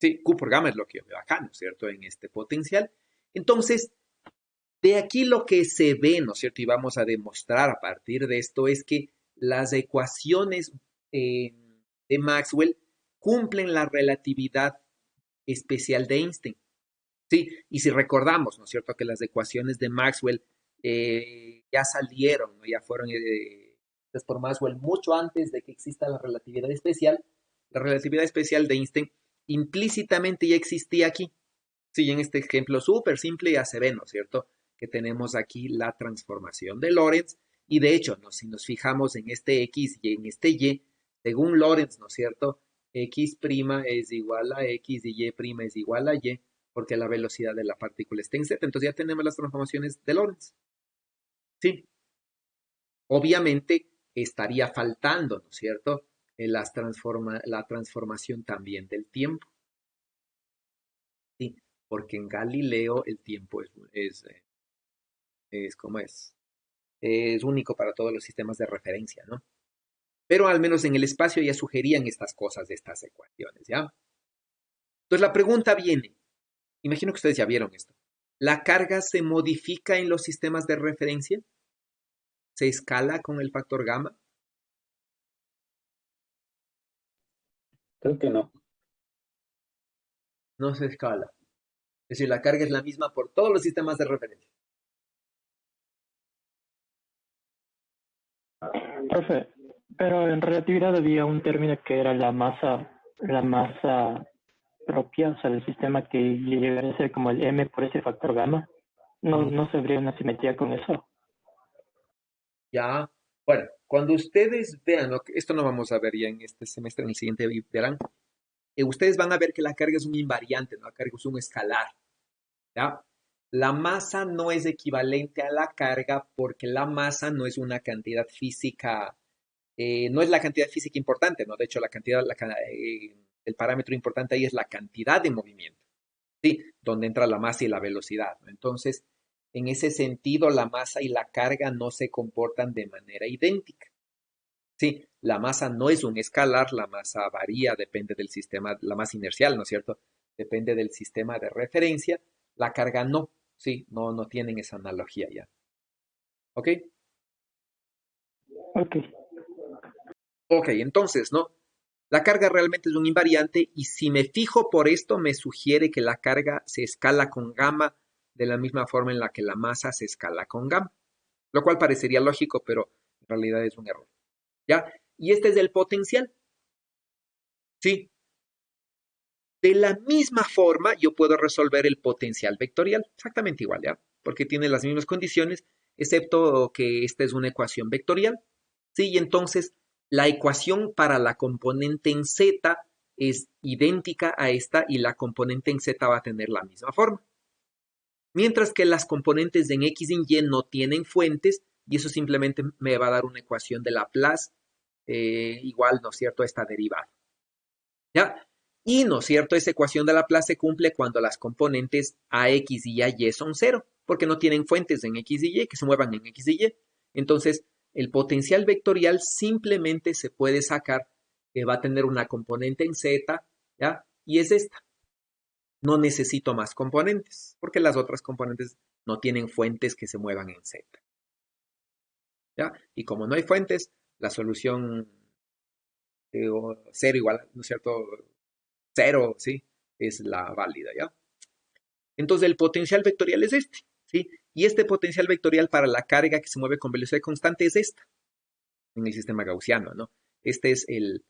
Sí, Q por gamma es lo que yo veo acá, ¿no es cierto? En este potencial. Entonces, de aquí lo que se ve, ¿no es cierto? Y vamos a demostrar a partir de esto es que las ecuaciones de Maxwell cumplen la relatividad especial de Einstein. Sí, y si recordamos, ¿no es cierto?, que las ecuaciones de Maxwell ya salieron, ¿no? Ya fueron por Maxwell mucho antes de que exista la relatividad especial. La relatividad especial de Einstein implícitamente ya existía aquí. Sí, en este ejemplo súper simple ya se ve, ¿no es cierto?, que tenemos aquí la transformación de Lorentz. Y de hecho, ¿no? Si nos fijamos en este X y en este Y, Según Lorentz, ¿no es cierto? X' es igual a X y Y' es igual a Y, porque la velocidad de la partícula está en Z. Entonces ya tenemos las transformaciones de Lorentz. Sí. Obviamente estaría faltando, ¿no es cierto? La transformación también del tiempo. Sí, porque en Galileo el tiempo es como es único para todos los sistemas de referencia, ¿no? Pero al menos en el espacio ya sugerían estas cosas de estas ecuaciones, ¿ya? Entonces la pregunta viene, imagino que ustedes ya vieron esto. ¿La carga se modifica en los sistemas de referencia? ¿Se escala con el factor gamma? Creo que no. No se escala. Es decir, la carga es la misma por todos los sistemas de referencia. Profe, pero en relatividad había un término que era la masa propia, o sea, del sistema que llegaría a ser como el m por ese factor gamma. No se habría una simetría con eso. Ya, bueno, cuando ustedes vean, ¿no? Esto no vamos a ver ya en este semestre, en el siguiente verán, ustedes van a ver que la carga es un invariante, ¿no? La carga es un escalar, ¿ya? La masa no es equivalente a la carga porque la masa no es una cantidad física, no es la cantidad física importante, ¿no? De hecho, el parámetro importante ahí es la cantidad de movimiento, ¿sí? Donde entra la masa y la velocidad, ¿no? Entonces, en ese sentido, la masa y la carga no se comportan de manera idéntica. Sí, la masa no es un escalar, la masa varía, depende del sistema, la masa inercial, ¿no es cierto? Depende del sistema de referencia, la carga no, sí, no tienen esa analogía ya. ¿Ok? Ok. Ok, entonces, ¿no? La carga realmente es un invariante y si me fijo por esto, me sugiere que la carga se escala con gamma de la misma forma en la que la masa se escala con gamma, lo cual parecería lógico, pero en realidad es un error. ¿Ya? Y este es el potencial. Sí. De la misma forma, yo puedo resolver el potencial vectorial, exactamente igual, ¿ya? Porque tiene las mismas condiciones, excepto que esta es una ecuación vectorial. Sí, y entonces la ecuación para la componente en Z es idéntica a esta y la componente en Z va a tener la misma forma. Mientras que las componentes en X y en Y no tienen fuentes y eso simplemente me va a dar una ecuación de Laplace igual, ¿no es cierto?, a esta derivada. ¿Ya? Y, ¿no es cierto?, esa ecuación de Laplace se cumple cuando las componentes AX y AY son cero, porque no tienen fuentes en X y Y que se muevan en X y Y. Entonces, el potencial vectorial simplemente se puede sacar que va a tener una componente en Z, ¿ya? Y es esta. No necesito más componentes, porque las otras componentes no tienen fuentes que se muevan en Z. ¿Ya? Y como no hay fuentes, la solución cero igual, ¿no es cierto? Cero, ¿sí? Es la válida, ¿ya? Entonces el potencial vectorial es este, ¿sí? Y este potencial vectorial para la carga que se mueve con velocidad constante es esta, en el sistema gaussiano, ¿no? Este es el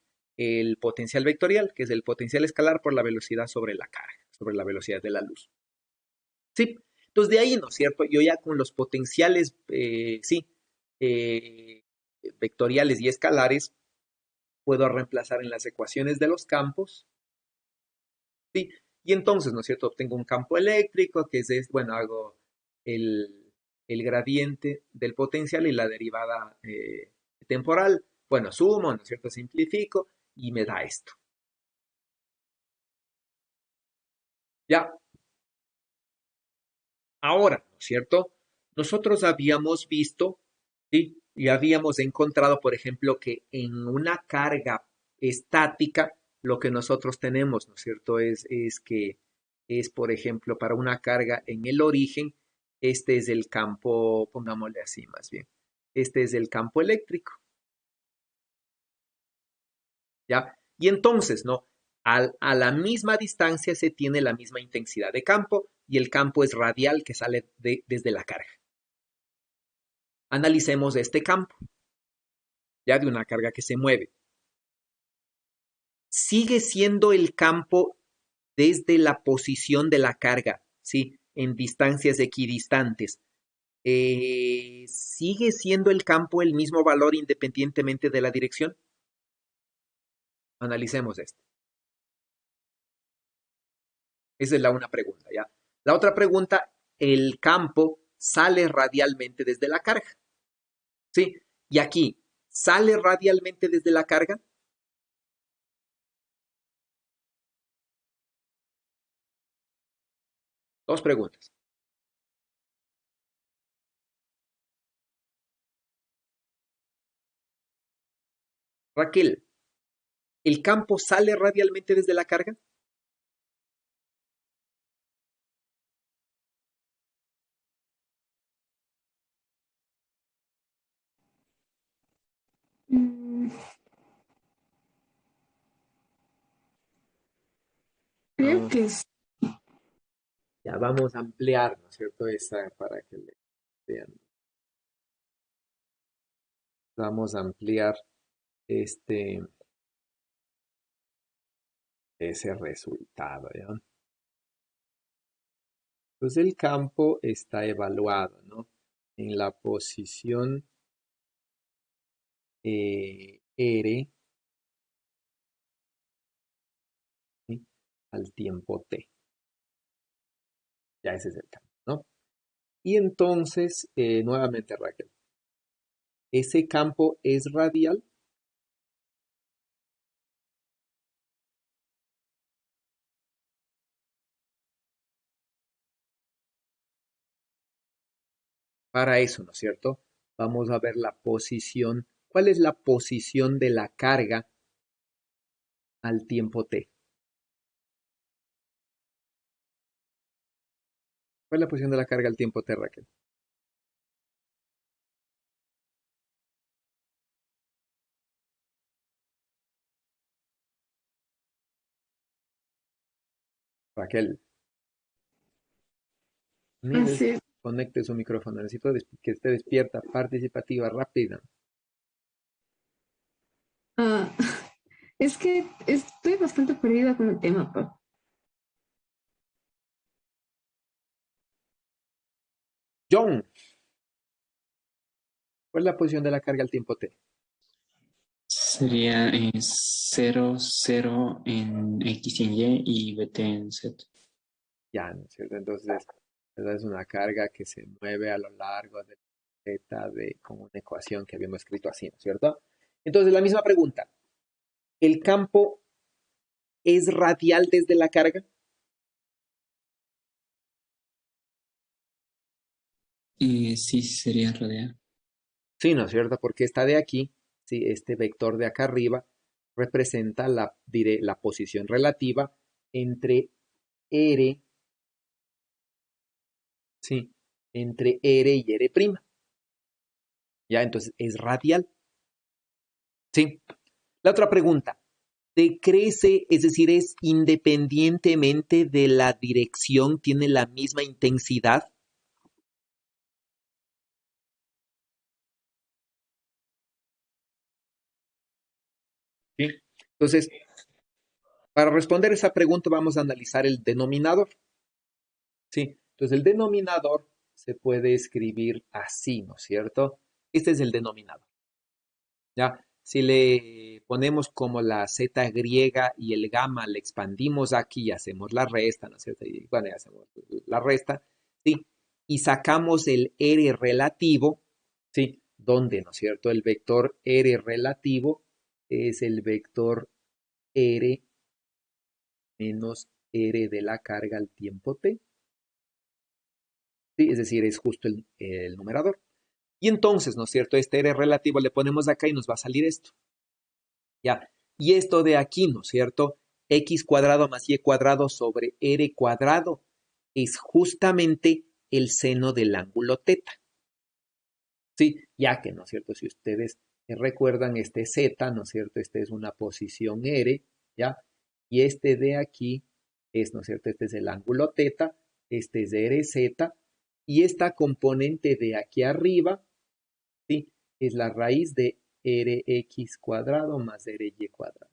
potencial vectorial, que es el potencial escalar por la velocidad sobre la carga, sobre la velocidad de la luz. ¿Sí? Entonces de ahí, ¿no es cierto? Yo ya con los potenciales, vectoriales y escalares, puedo reemplazar en las ecuaciones de los campos, ¿sí? Y entonces, ¿no es cierto? Obtengo un campo eléctrico, que es, bueno, hago el gradiente del potencial y la derivada temporal. Bueno, sumo, ¿no es cierto? Simplifico y me da esto. Ya. Ahora, ¿no es cierto? Nosotros habíamos visto, ¿sí? Y habíamos encontrado, por ejemplo, que en una carga estática, lo que nosotros tenemos, ¿no es cierto? Es que es, por ejemplo, para una carga en el origen, este es el campo, pongámosle así más bien, este es el campo eléctrico, ¿ya? Y entonces, ¿no? A la misma distancia se tiene la misma intensidad de campo y el campo es radial que sale desde la carga. Analicemos este campo, ya de una carga que se mueve. Sigue siendo el campo desde la posición de la carga, ¿sí? En distancias equidistantes. ¿Sigue siendo el campo el mismo valor independientemente de la dirección? Analicemos esto. Esa es la una pregunta, ¿ya? La otra pregunta, el campo sale radialmente desde la carga, ¿sí? Y aquí, ¿sale radialmente desde la carga? Dos preguntas. Raquel, ¿el campo sale radialmente desde la carga? Mm, creo No, que es, ya vamos a ampliar, ¿no es cierto? Esa para que le vean. Vamos a ampliar este, ese resultado, ¿ya? Pues el campo está evaluado, ¿no? En la posición R, ¿sí? Al tiempo t. Ya ese es el campo, ¿no? Y entonces, nuevamente Raquel, ese campo es radial. Para eso, ¿no es cierto? Vamos a ver la posición. ¿Cuál es la posición de la carga al tiempo t? ¿Cuál es la posición de la carga al tiempo t, Raquel? Raquel, Nieves, hacer, conecte su micrófono. Necesito que esté despierta, participativa, rápida. ah, es que estoy bastante perdida con el tema, pa. John, ¿cuál es la posición de la carga al tiempo t? Sería 0, 0 en X y en Y y BT en Z. Ya, ¿no es cierto? Entonces, esa es una carga que se mueve a lo largo de z con una ecuación que habíamos escrito así, ¿no es cierto? Entonces, la misma pregunta. ¿El campo es radial desde la carga? Y sí sería radial. Sí, ¿no es cierto? Porque esta de aquí, sí, este vector de acá arriba, representa la posición relativa entre R, sí, entre R y R'. Ya, entonces es radial. Sí. La otra pregunta. ¿Decrece, es decir, es independientemente de la dirección, tiene la misma intensidad? Sí. Entonces, para responder esa pregunta vamos a analizar el denominador. Sí. Entonces, el denominador se puede escribir así, ¿no es cierto? Este es el denominador. ¿Ya? Si le ponemos como la z griega y el gamma, le expandimos aquí y hacemos la resta, ¿no es cierto? Y bueno, ya hacemos la resta, ¿sí? Y sacamos el r relativo, ¿sí? Donde, ¿no es cierto? El vector r relativo es el vector r menos r de la carga al tiempo t, ¿sí? Es decir, es justo el numerador. Y entonces, ¿no es cierto? Este r relativo le ponemos acá y nos va a salir esto. ¿Ya? Y esto de aquí, ¿no es cierto? X cuadrado más Y cuadrado sobre R cuadrado es justamente el seno del ángulo teta. ¿Sí? Ya que, ¿no es cierto? Si ustedes recuerdan este Z, ¿no es cierto? Este es una posición R, ¿ya? Y este de aquí es, ¿no es cierto? Este es el ángulo teta, este es RZ, y esta componente de aquí arriba, ¿sí? Es la raíz de Rx cuadrado más Ry cuadrado.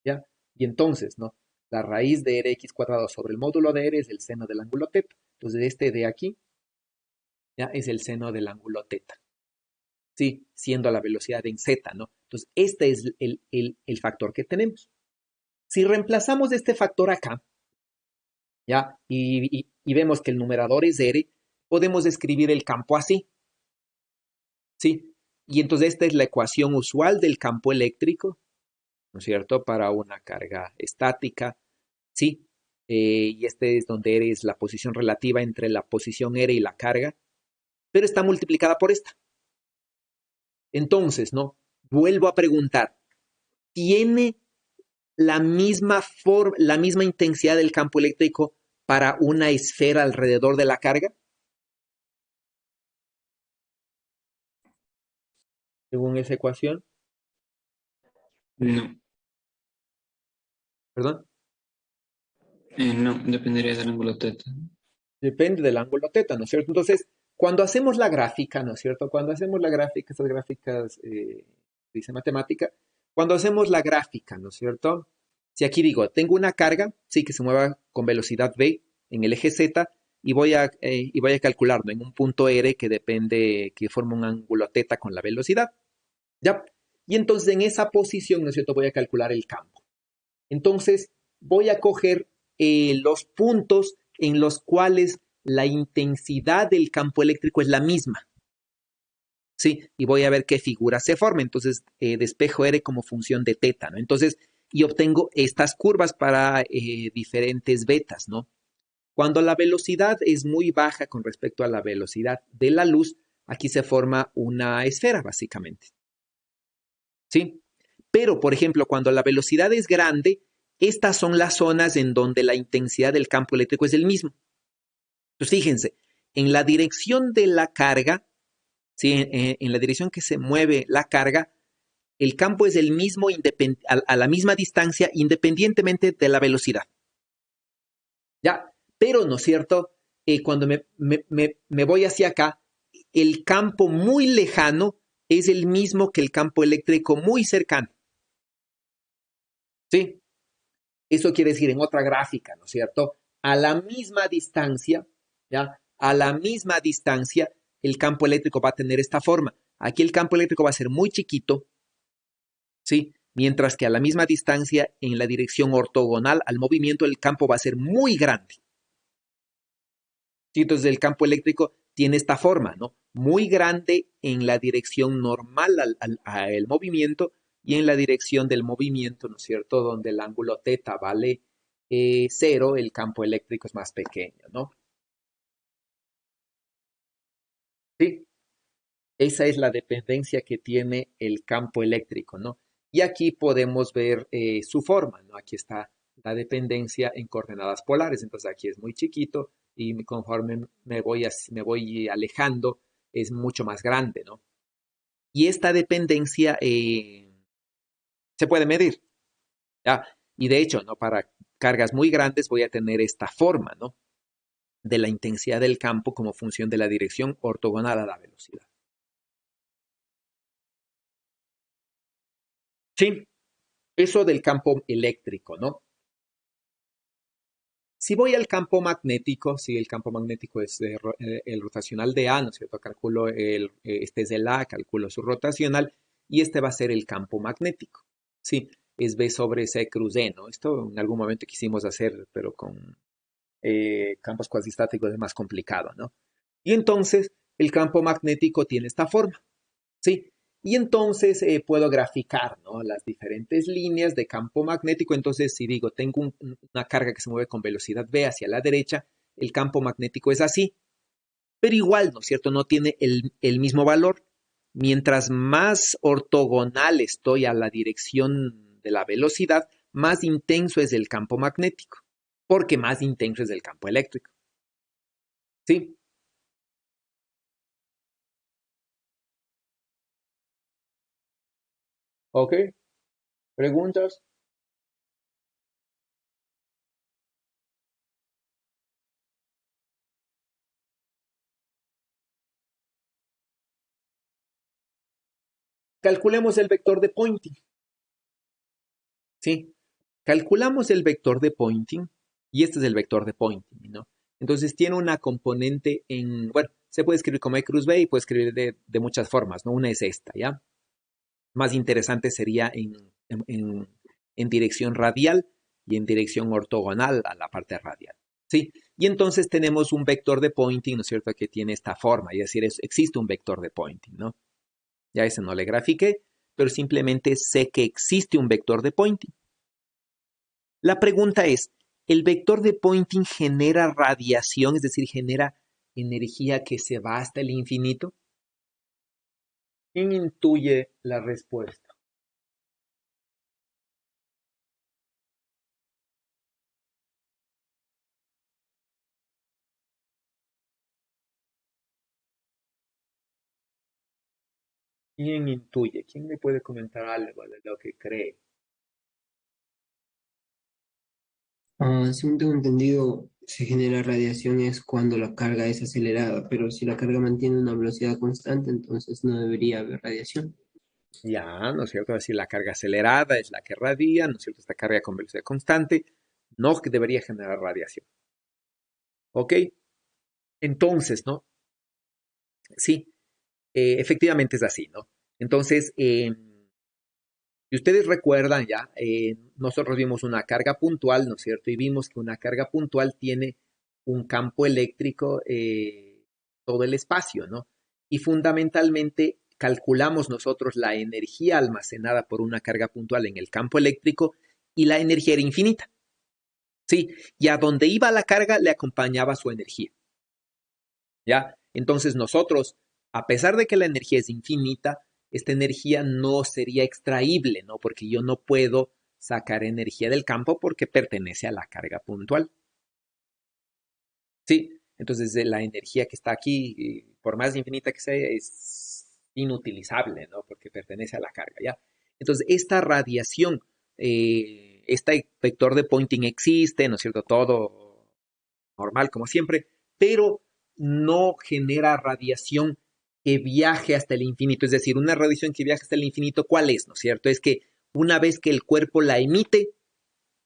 ¿Ya? Y entonces, ¿no? La raíz de Rx cuadrado sobre el módulo de R es el seno del ángulo teta. Entonces, este de aquí, ¿ya? Es el seno del ángulo teta. Sí, siendo la velocidad en z, ¿no? Entonces, este es el factor que tenemos. Si reemplazamos este factor acá, ¿ya? Y vemos que el numerador es R, podemos escribir el campo así, ¿sí? Y entonces esta es la ecuación usual del campo eléctrico, ¿no es cierto? Para una carga estática, ¿sí? Y este es donde R es la posición relativa entre la posición R y la carga, pero está multiplicada por esta. Entonces, ¿no? Vuelvo a preguntar, ¿tiene la misma intensidad del campo eléctrico para una esfera alrededor de la carga? Según esa ecuación, No, ¿perdón? no, dependería del ángulo teta. Depende del ángulo teta, ¿no es cierto? Entonces, cuando hacemos la gráfica, ¿no es cierto? Cuando hacemos la gráfica, estas gráficas, dice matemática, cuando hacemos la gráfica, ¿no es cierto? Si aquí digo, tengo una carga, sí, que se mueva con velocidad v en el eje z, y voy a calcularlo en un punto r que depende, que forma un ángulo teta con la velocidad, ¿ya? Y entonces en esa posición, ¿no es cierto? Voy a calcular el campo. Entonces, voy a coger los puntos en los cuales la intensidad del campo eléctrico es la misma, ¿sí? Y voy a ver qué figura se forma. Entonces, despejo R como función de teta, ¿no? Entonces, y obtengo estas curvas para diferentes betas, ¿no? Cuando la velocidad es muy baja con respecto a la velocidad de la luz, aquí se forma una esfera, básicamente, ¿sí? Pero, por ejemplo, cuando la velocidad es grande, estas son las zonas en donde la intensidad del campo eléctrico es el mismo. Entonces, fíjense, en la dirección de la carga, ¿sí? En la dirección que se mueve la carga, el campo es el mismo a la misma distancia independientemente de la velocidad. ¿Ya? Pero, ¿no es cierto? Cuando me voy hacia acá, el campo muy lejano es el mismo que el campo eléctrico muy cercano. ¿Sí? Eso quiere decir en otra gráfica, ¿no es cierto? A la misma distancia, ¿ya? A la misma distancia, el campo eléctrico va a tener esta forma. Aquí el campo eléctrico va a ser muy chiquito, ¿sí? Mientras que a la misma distancia, en la dirección ortogonal al movimiento, el campo va a ser muy grande. ¿Sí? Entonces el campo eléctrico tiene esta forma, ¿no? Muy grande en la dirección normal al movimiento y en la dirección del movimiento, ¿no es cierto? Donde el ángulo teta vale 0, el campo eléctrico es más pequeño, ¿no? Sí, esa es la dependencia que tiene el campo eléctrico, ¿no? Y aquí podemos ver su forma, ¿no? Aquí está la dependencia en coordenadas polares, entonces aquí es muy chiquito y conforme me voy alejando es mucho más grande, ¿no? Y esta dependencia se puede medir, ¿ya? Y de hecho, ¿no? Para cargas muy grandes voy a tener esta forma, ¿no? De la intensidad del campo como función de la dirección ortogonal a la velocidad. Sí, eso del campo eléctrico, ¿no? Si voy al campo magnético, si el campo magnético es el rotacional de A, ¿no es cierto? Calculo este es el A, calculo su rotacional y este va a ser el campo magnético, ¿sí? Es B sobre C cruz E, ¿no? Esto en algún momento quisimos hacer, pero con campos cuasistáticos es más complicado, ¿no? Y entonces el campo magnético tiene esta forma, ¿sí? Y entonces puedo graficar, ¿no? Las diferentes líneas de campo magnético. Entonces, si digo, tengo una carga que se mueve con velocidad v hacia la derecha, el campo magnético es así. Pero igual, ¿no es cierto? No tiene el mismo valor. Mientras más ortogonal estoy a la dirección de la velocidad, más intenso es el campo magnético, porque más intenso es el campo eléctrico. ¿Sí? ¿Ok? ¿Preguntas? Calculemos el vector de Poynting. ¿Sí? Calculamos el vector de Poynting y este es el vector de Poynting, ¿no? Entonces tiene una componente bueno, se puede escribir como E cruz B y puede escribir de muchas formas, ¿no? Una es esta, ¿ya? Más interesante sería en dirección radial y en dirección ortogonal a la parte radial. ¿Sí? Y entonces tenemos un vector de Poynting, ¿no es cierto?, que tiene esta forma, es decir, existe un vector de Poynting, ¿no? Ya ese no le grafiqué, pero simplemente sé que existe un vector de Poynting. La pregunta es, ¿el vector de Poynting genera radiación, es decir, genera energía que se va hasta el infinito? ¿Quién intuye la respuesta? ¿Quién intuye? ¿Quién me puede comentar algo de lo que cree? Según tengo entendido, se genera radiación es cuando la carga es acelerada, pero si la carga mantiene una velocidad constante, entonces no debería haber radiación. Ya, ¿no es cierto? Es decir, la carga acelerada es la que radia, ¿no es cierto? Esta carga con velocidad constante no que debería generar radiación. ¿Ok? Entonces, ¿no? Sí, efectivamente es así, ¿no? Entonces, si ustedes recuerdan ya, nosotros vimos una carga puntual, ¿no es cierto? Y vimos que una carga puntual tiene un campo eléctrico todo el espacio, ¿no? Y fundamentalmente calculamos nosotros la energía almacenada por una carga puntual en el campo eléctrico y la energía era infinita, ¿sí? Y a donde iba la carga le acompañaba su energía, ¿ya? Entonces nosotros, a pesar de que la energía es infinita, esta energía no sería extraíble, ¿no? Porque yo no puedo sacar energía del campo porque pertenece a la carga puntual. Sí, entonces la energía que está aquí, por más infinita que sea, es inutilizable, ¿no? Porque pertenece a la carga, ¿ya? Entonces, esta radiación, este vector de Poynting existe, ¿no es cierto? Todo normal como siempre, pero no genera radiación que viaje hasta el infinito. Es decir, una radiación que viaje hasta el infinito, ¿cuál es? ¿No es cierto? Es que una vez que el cuerpo la emite,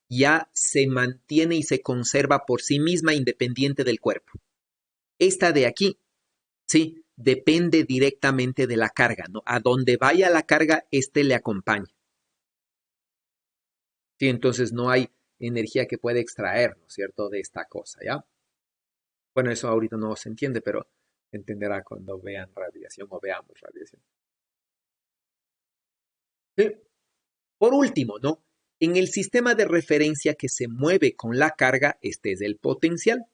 ya se mantiene y se conserva por sí misma independiente del cuerpo. Esta de aquí, sí, depende directamente de la carga, ¿no? A donde vaya la carga, este le acompaña. Sí, entonces no hay energía que pueda extraer, ¿no es cierto?, de esta cosa, ¿ya? Bueno, eso ahorita no se entiende, pero se entenderá cuando vean radiación o veamos radiación. Sí. Por último, ¿no? En el sistema de referencia que se mueve con la carga, este es el potencial.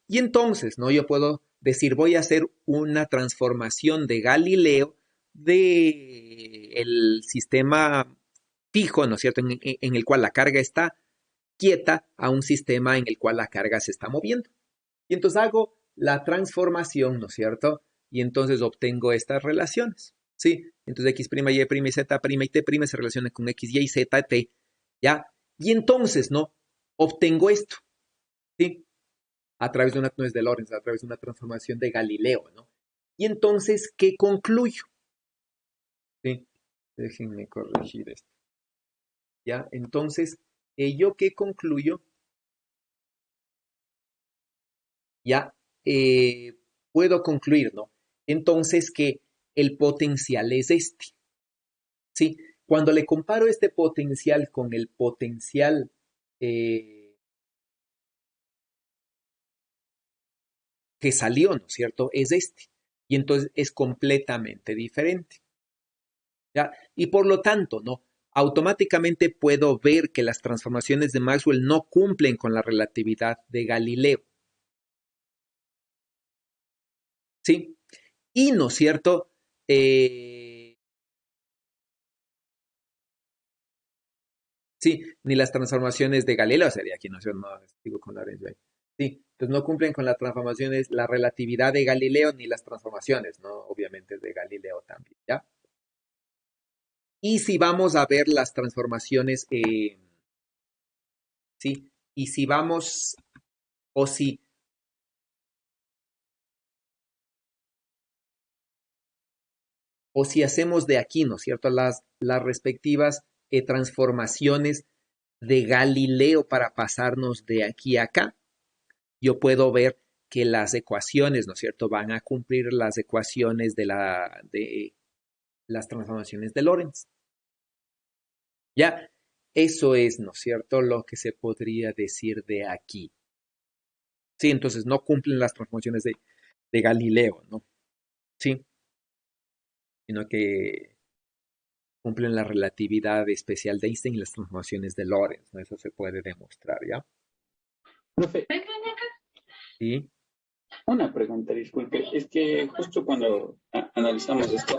Y entonces, ¿no? Yo puedo decir, voy a hacer una transformación de Galileo del sistema fijo, ¿no es cierto?, en el cual la carga está quieta a un sistema en el cual la carga se está moviendo. Y entonces hago la transformación, ¿no es cierto? Y entonces obtengo estas relaciones, ¿sí? Entonces x', y', z' y t' se relacionan con x, y, z, t, ¿ya? Y entonces, ¿no? Obtengo esto, ¿sí? A través de una, no es de Lorentz, a través de una transformación de Galileo, ¿no? Y entonces, ¿qué concluyo? ¿Sí? Déjenme corregir esto. ¿Ya? Entonces, ¿yo qué concluyo? Ya puedo concluir, ¿no? Entonces que el potencial es este, ¿sí? Cuando le comparo este potencial con el potencial que salió, ¿no es cierto?, es este. Y entonces es completamente diferente, ¿ya? Y por lo tanto, ¿no? Automáticamente puedo ver que las transformaciones de Maxwell no cumplen con la relatividad de Galileo, ¿sí? Y, ¿no es cierto?, sí, ni las transformaciones de Galileo sería aquí, no sé, no digo con Lorenzo ahí. Sí, pues no cumplen con las transformaciones, la relatividad de Galileo, ni las transformaciones, ¿no? Obviamente de Galileo también, ¿ya? Y si vamos a ver las transformaciones, sí, y si vamos, o si, o si hacemos de aquí, ¿no es cierto?, las respectivas transformaciones de Galileo para pasarnos de aquí a acá, yo puedo ver que las ecuaciones, ¿no es cierto?, van a cumplir las ecuaciones de las transformaciones de Lorentz. ¿Ya? Eso es, ¿no es cierto?, lo que se podría decir de aquí. Sí, entonces no cumplen las transformaciones de Galileo, ¿no? Sí, sino que cumplen la relatividad especial de Einstein y las transformaciones de Lorentz, ¿no? Eso se puede demostrar, ¿ya? Profe, Sí, una pregunta, disculpe. Es que justo cuando analizamos esto,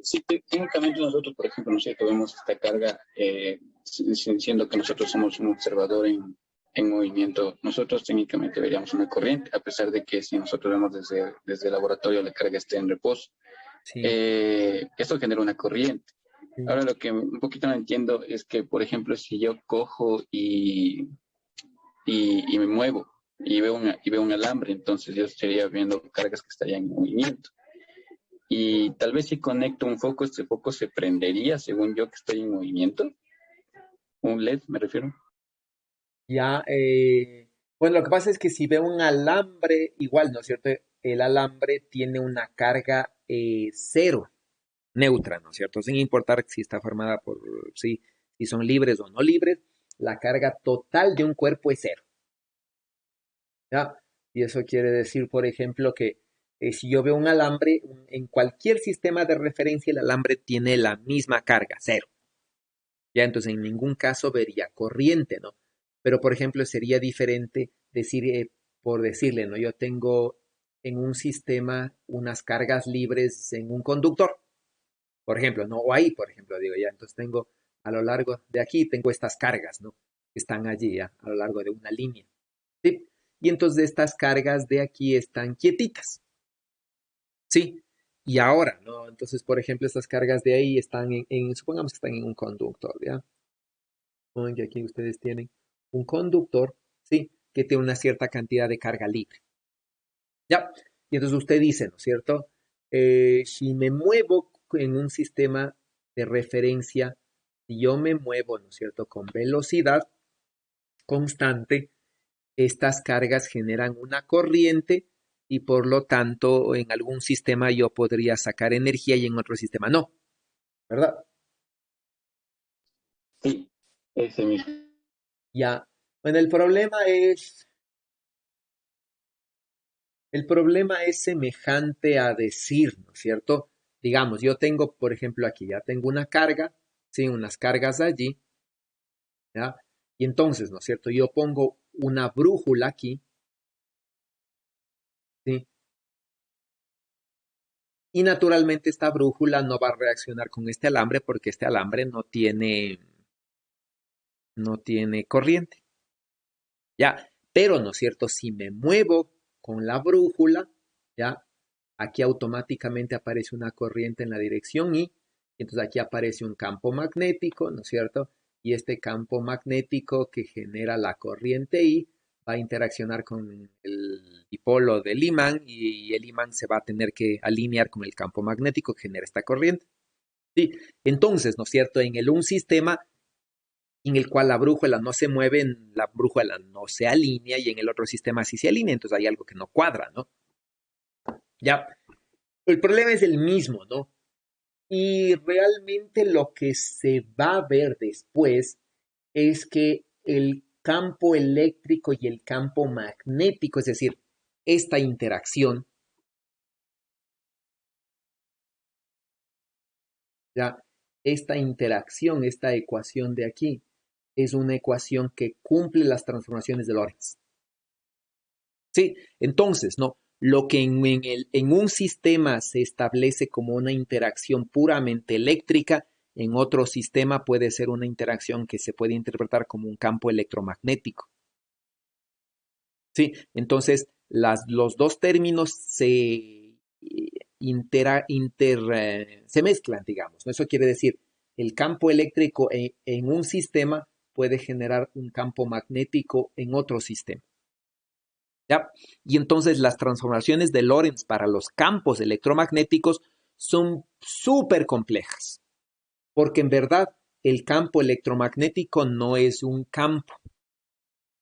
sí, técnicamente nosotros, por ejemplo, no sé, que vemos esta carga, siendo que nosotros somos un observador en movimiento, nosotros técnicamente veríamos una corriente, a pesar de que si nosotros vemos desde el laboratorio la carga esté en reposo. sí, Esto genera una corriente. sí. Ahora lo que un poquito no entiendo es que, por ejemplo, si yo cojo y me muevo y veo un alambre, entonces yo estaría viendo cargas que estarían en movimiento. Y tal vez si conecto un foco, este foco se prendería según yo que estoy en movimiento. Un LED, me refiero. Ya, bueno, lo que pasa es que si veo un alambre, igual, ¿no es cierto? El alambre tiene una carga cero, neutra, ¿no es cierto? Sin importar si está formada por, si son libres o no libres, la carga total de un cuerpo es cero, ¿ya? Y eso quiere decir, por ejemplo, que si yo veo un alambre, en cualquier sistema de referencia, el alambre tiene la misma carga, cero. Ya, entonces en ningún caso vería corriente, ¿no? Pero, por ejemplo, sería diferente decir, por decirle, ¿no? Yo tengo en un sistema unas cargas libres en un conductor, por ejemplo, ¿no? O ahí, por ejemplo, digo, ya, entonces tengo a lo largo de aquí, tengo estas cargas, ¿no? Que están allí, ya, a lo largo de una línea, ¿sí? Y entonces estas cargas de aquí están quietitas, ¿sí? Y ahora, ¿no? Entonces, por ejemplo, estas cargas de ahí están supongamos que están en un conductor, ¿ya? Supongan que aquí ustedes tienen un conductor, ¿sí? Que tiene una cierta cantidad de carga libre, ¿ya? Y entonces usted dice, ¿no es cierto? Si me muevo en un sistema de referencia, si yo me muevo, ¿no es cierto?, con velocidad constante, estas cargas generan una corriente y por lo tanto en algún sistema yo podría sacar energía y en otro sistema no, ¿verdad? Sí, ese mismo. Ya. Bueno, el problema es semejante a decir, ¿no es cierto? Digamos, yo tengo, por ejemplo, aquí ya tengo una carga, sí, unas cargas allí, ¿ya? Y entonces, ¿no es cierto? Yo pongo una brújula aquí, ¿sí? Y naturalmente esta brújula no va a reaccionar con este alambre porque este alambre no tiene corriente, ¿ya? Pero, ¿no es cierto? Si me muevo con la brújula, ¿ya? Aquí automáticamente aparece una corriente en la dirección Y, entonces aquí aparece un campo magnético, ¿no es cierto? Y este campo magnético que genera la corriente I va a interaccionar con el dipolo del imán y el imán se va a tener que alinear con el campo magnético que genera esta corriente. ¿Sí? Entonces, ¿no es cierto? Un sistema en el cual la brújula no se mueve, la brújula no se alinea y en el otro sistema sí se alinea, entonces hay algo que no cuadra, ¿no? Ya, el problema es el mismo, ¿no? Y realmente lo que se va a ver después es que el campo eléctrico y el campo magnético, es decir, esta interacción, ya, esta interacción, esta ecuación de aquí, es una ecuación que cumple las transformaciones de Lorentz. Sí, entonces, ¿no? Lo que en un sistema se establece como una interacción puramente eléctrica, en otro sistema puede ser una interacción que se puede interpretar como un campo electromagnético. Sí, entonces los dos términos se mezclan, digamos, ¿no? Eso quiere decir, el campo eléctrico en un sistema puede generar un campo magnético en otro sistema. ¿Ya? Y entonces las transformaciones de Lorentz para los campos electromagnéticos son súper complejas, porque en verdad el campo electromagnético no es un campo,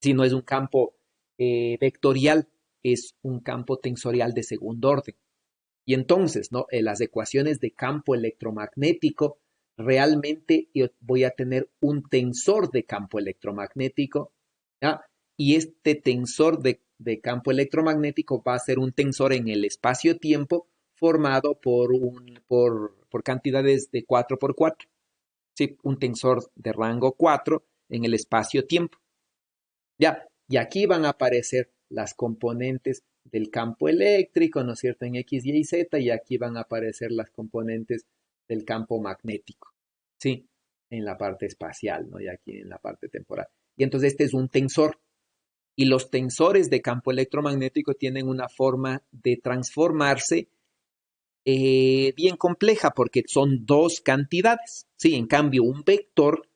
sino es un campo vectorial, es un campo tensorial de segundo orden. Y entonces, ¿no? Las ecuaciones de campo electromagnético realmente yo voy a tener un tensor de campo electromagnético, ¿ya? Y este tensor de campo electromagnético va a ser un tensor en el espacio-tiempo formado por cantidades de 4 por 4. ¿Sí? Un tensor de rango 4 en el espacio-tiempo. ¿Ya? Y aquí van a aparecer las componentes del campo eléctrico, ¿no es cierto?, en X, Y y Z, y aquí van a aparecer las componentes del campo magnético, ¿sí? En la parte espacial, ¿no? Y aquí en la parte temporal. Y entonces este es un tensor. Y los tensores de campo electromagnético tienen una forma de transformarse bien compleja porque son dos cantidades, ¿sí? En cambio, un vector,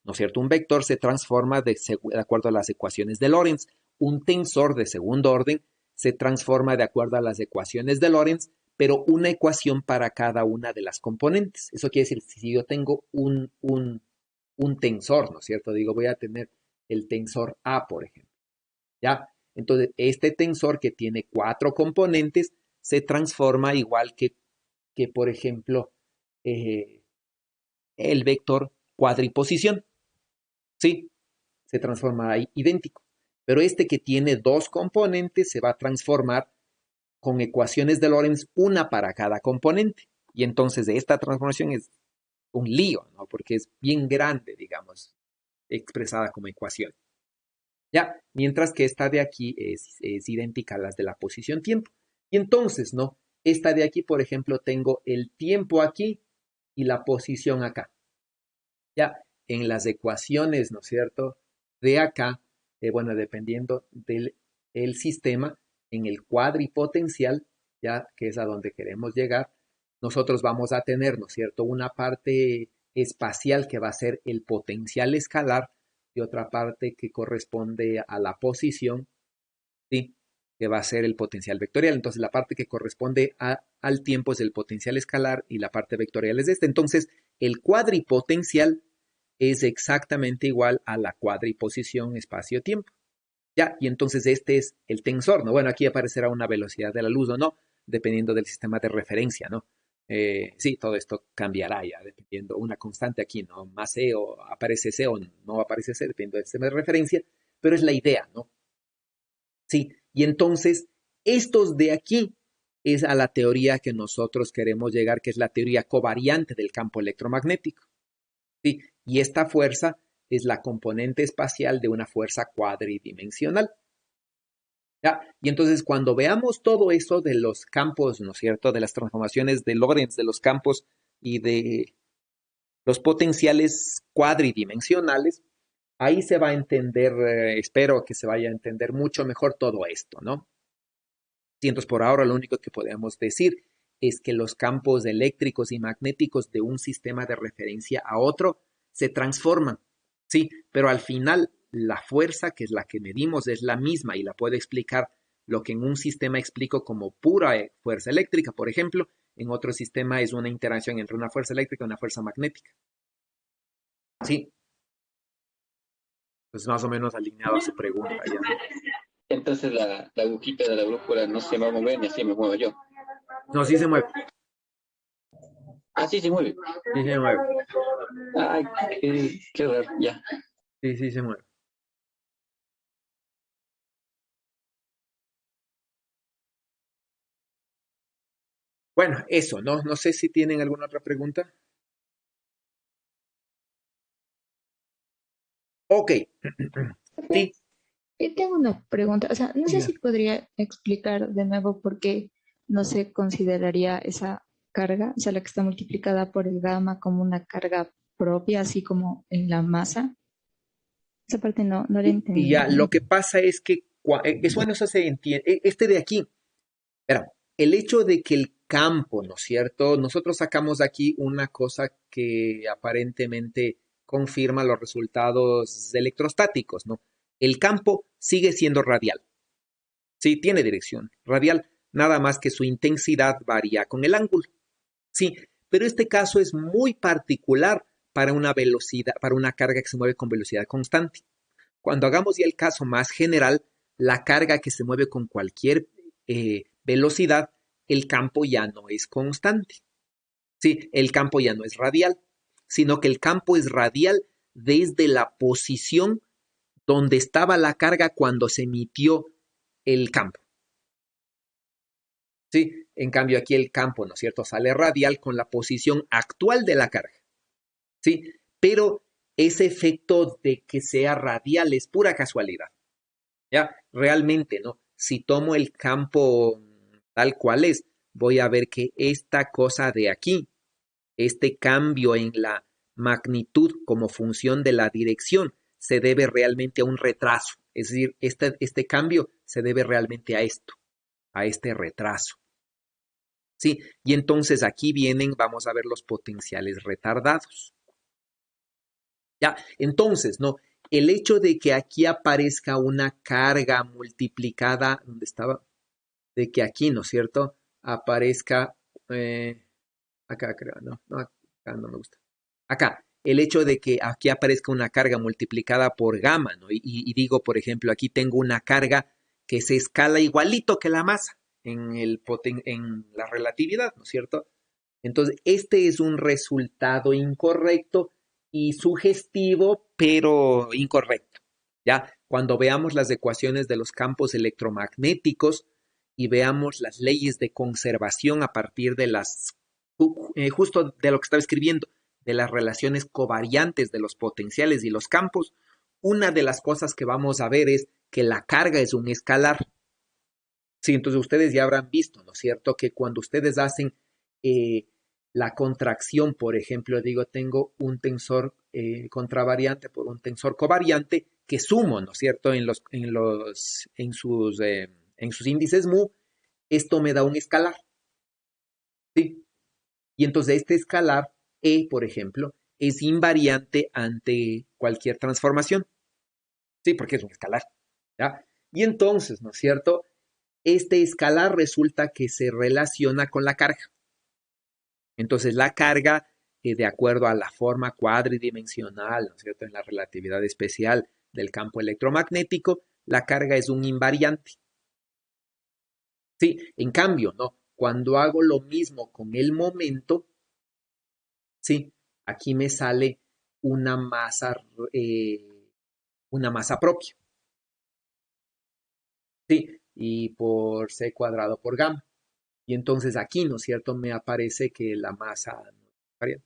¿no es cierto? Un vector se transforma de acuerdo a las ecuaciones de Lorentz. Un tensor de segundo orden se transforma de acuerdo a las ecuaciones de Lorentz, pero una ecuación para cada una de las componentes. Eso quiere decir, si yo tengo un tensor, ¿no es cierto? Digo, voy a tener el tensor A, por ejemplo, ¿ya? Entonces, este tensor que tiene 4 componentes se transforma igual que por ejemplo, el vector cuadriposición, ¿sí? Se transforma ahí idéntico. Pero este que tiene 2 componentes se va a transformar con ecuaciones de Lorentz, una para cada componente. Y entonces esta transformación es un lío, ¿no? Porque es bien grande, digamos, expresada como ecuación. ¿Ya? Mientras que esta de aquí es idéntica a las de la posición tiempo. Y entonces, ¿no? Esta de aquí, por ejemplo, tengo el tiempo aquí y la posición acá. Ya, en las ecuaciones, ¿no es cierto?, de acá, bueno, dependiendo del el sistema, en el cuadripotencial, ya que es a donde queremos llegar, nosotros vamos a tener, ¿no es cierto?, una parte espacial que va a ser el potencial escalar y otra parte que corresponde a la posición, ¿sí?, que va a ser el potencial vectorial. Entonces, la parte que corresponde al tiempo es el potencial escalar y la parte vectorial es esta. Entonces, el cuadripotencial es exactamente igual a la cuadriposición espacio-tiempo. Ya, y entonces este es el tensor, ¿no? Bueno, aquí aparecerá una velocidad de la luz o no, dependiendo del sistema de referencia, ¿no? Sí, todo esto cambiará ya, dependiendo una constante aquí, ¿no? Más C o aparece C o no aparece C, dependiendo del sistema de referencia, pero es la idea, ¿no? Sí, y entonces estos de aquí es a la teoría que nosotros queremos llegar, que es la teoría covariante del campo electromagnético. Sí, y esta fuerza es la componente espacial de una fuerza cuadridimensional. ¿Ya? Y entonces cuando veamos todo eso de los campos, ¿no es cierto?, de las transformaciones de Lorentz, de los campos y de los potenciales cuadridimensionales, ahí se va a entender, espero que se vaya a entender mucho mejor todo esto, ¿no? Y entonces por ahora lo único que podemos decir es que los campos eléctricos y magnéticos de un sistema de referencia a otro se transforman, sí, pero al final la fuerza, que es la que medimos, es la misma y la puede explicar lo que en un sistema explico como pura fuerza eléctrica, por ejemplo, en otro sistema es una interacción entre una fuerza eléctrica y una fuerza magnética. Sí, pues más o menos alineado a su pregunta ya. Entonces la agujita de la brújula no se va a mover ni así me muevo yo. No, sí se mueve, Ah, sí se mueve. sí se mueve, Ay, qué raro, ya. sí se mueve. Bueno, eso, ¿no? No sé si tienen alguna otra pregunta. Ok. Sí, Yo tengo una pregunta, o sea, no sé ya. si podría explicar de nuevo por qué no se consideraría esa carga, o sea, la que está multiplicada por el gamma como una carga propia, así como en la masa. Esa parte no la Y ya, entendí. lo que pasa es que, bueno, eso se entiende. Este de aquí, espera, el hecho de que el campo, ¿no es cierto? Nosotros sacamos de aquí una cosa que aparentemente confirma los resultados electrostáticos, ¿no? El campo sigue siendo radial. Sí, tiene dirección radial, nada más que su intensidad varía con el ángulo. Sí, pero este caso es muy particular para una velocidad, para una carga que se mueve con velocidad constante. Cuando hagamos ya el caso más general, la carga que se mueve con cualquier velocidad, el campo ya no es constante. Sí, el campo ya no es radial. sino que el campo es radial desde la posición donde estaba la carga cuando se emitió el campo. ¿Sí? En cambio, aquí el campo, ¿no es cierto?, sale radial con la posición actual de la carga. ¿Sí? Pero ese efecto de que sea radial es pura casualidad. ¿Ya? Realmente, ¿no? Si tomo el campo tal cual es, voy a ver que esta cosa de aquí, este cambio en la magnitud como función de la dirección, se debe realmente a un retraso. Es decir, este cambio se debe realmente a esto, a este retraso. ¿Sí? Y entonces aquí vienen, vamos a ver los potenciales retardados. Ya, entonces, ¿no? El hecho de que aquí aparezca una carga multiplicada, ¿dónde estaba? De que aquí, ¿no es cierto? Aparezca, acá creo, no, acá no me gusta. Acá, el hecho de que aquí aparezca una carga multiplicada por gamma, ¿no? Y digo, por ejemplo, aquí tengo una carga que se escala igualito que la masa en la relatividad, ¿no es cierto? Entonces, este es un resultado incorrecto y sugestivo, pero incorrecto. ¿Ya? Cuando veamos las ecuaciones de los campos electromagnéticos y veamos las leyes de conservación a partir de justo de lo que estaba escribiendo, de las relaciones covariantes de los potenciales y los campos, una de las cosas que vamos a ver es que la carga es un escalar. Sí, entonces ustedes ya habrán visto, ¿no es cierto?, que cuando ustedes hacen la contracción, por ejemplo, digo, tengo un tensor contravariante por un tensor covariante que sumo, ¿no es cierto?, en sus índices mu, esto me da un escalar, ¿sí? Y entonces este escalar, E, por ejemplo, es invariante ante cualquier transformación, ¿sí? Porque es un escalar, ¿ya? Y entonces, ¿no es cierto?, este escalar resulta que se relaciona con la carga. Entonces la carga, de acuerdo a la forma cuadridimensional, ¿no es cierto?, en la relatividad especial del campo electromagnético, la carga es un invariante. Sí, en cambio, ¿no? Cuando hago lo mismo con el momento, sí, aquí me sale una masa, una masa propia. Sí, y por c cuadrado por gamma. Y entonces aquí, ¿no es cierto?, me aparece que la masa no varía.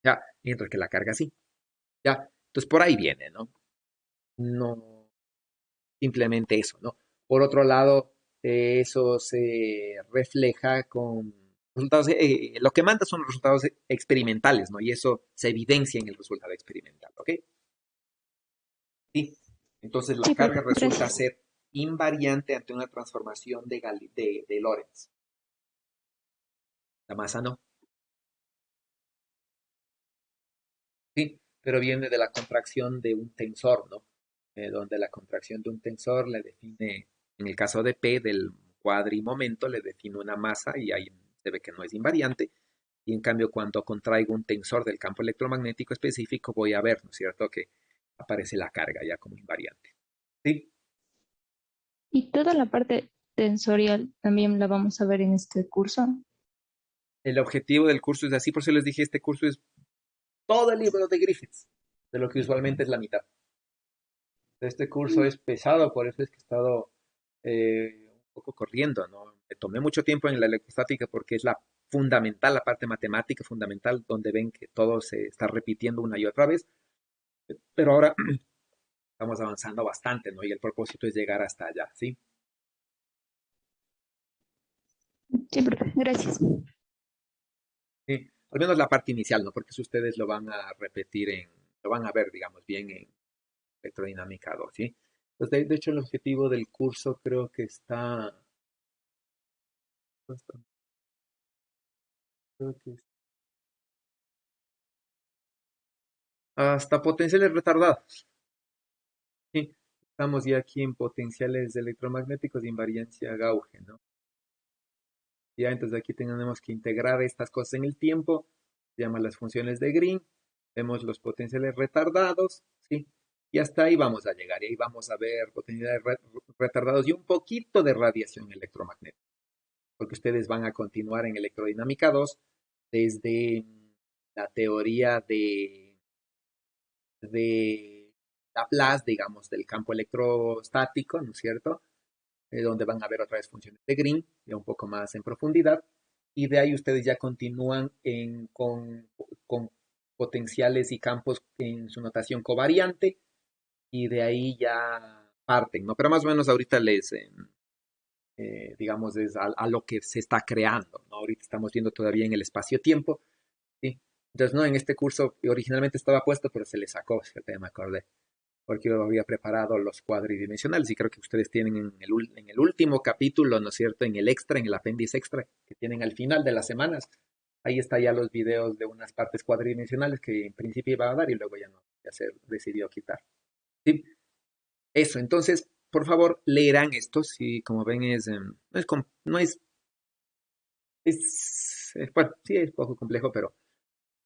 Ya, mientras que la carga sí. Ya, entonces por ahí viene, ¿no? No, simplemente eso, ¿no? Por otro lado, eso se refleja con resultados, lo que manda son los resultados experimentales, ¿no? Y eso se evidencia en el resultado experimental, ¿ok? Sí. Entonces la Sí, carga resulta gracias. ser invariante ante una transformación de Lorentz. La masa no. Sí, pero viene de la contracción de un tensor, ¿no? Donde la contracción de un tensor le define, en el caso de P, del cuadrimomento, le define una masa y ahí se ve que no es invariante. Y en cambio, cuando contraigo un tensor del campo electromagnético específico, voy a ver, ¿no es cierto?, que aparece la carga ya como invariante. ¿Sí? Y toda la parte tensorial también la vamos a ver en este curso. El objetivo del curso es así, por eso les dije, este curso es todo el libro de Griffiths, de lo que usualmente es la mitad. Este curso es pesado, por eso es que he estado un poco corriendo, ¿no? Me tomé mucho tiempo en la electrostática porque es la fundamental, la parte matemática fundamental, donde ven que todo se está repitiendo una y otra vez, pero ahora estamos avanzando bastante, ¿no? Y el propósito es llegar hasta allá, ¿sí? Sí, profe, gracias. Sí, al menos la parte inicial, ¿no? Porque si ustedes lo van a repetir lo van a ver, digamos, bien en electrodinámica 2, ¿sí? Entonces, de hecho, el objetivo del curso creo que está, creo que hasta potenciales retardados. Sí, estamos ya aquí en potenciales electromagnéticos de invariancia Gauge, ¿no? Ya, entonces aquí tenemos que integrar estas cosas en el tiempo, se llaman las funciones de Green, vemos los potenciales retardados, ¿sí? Y hasta ahí vamos a llegar, y ahí vamos a ver potenciales retardados y un poquito de radiación electromagnética, porque ustedes van a continuar en electrodinámica 2 desde la teoría de Laplace, digamos, del campo electrostático, ¿no es cierto? Donde van a ver otra vez funciones de Green, ya un poco más en profundidad, y de ahí ustedes ya continúan con potenciales y campos en su notación covariante, y de ahí ya parten, ¿no? Pero más o menos ahorita digamos, es a lo que se está creando, ¿no? Ahorita estamos viendo todavía en el espacio-tiempo, ¿sí? Entonces, no, en este curso originalmente estaba puesto, pero se le sacó, fíjate, me acordé, porque yo había preparado los cuadridimensionales y creo que ustedes tienen en el último capítulo, ¿no es cierto? En el extra, en el apéndice extra que tienen al final de las semanas. Ahí está ya los videos de unas partes cuadridimensionales que en principio iba a dar y luego ya no, ya se decidió quitar. ¿Sí? Eso, entonces, por favor, leerán esto. Si como ven bueno, sí es poco complejo, pero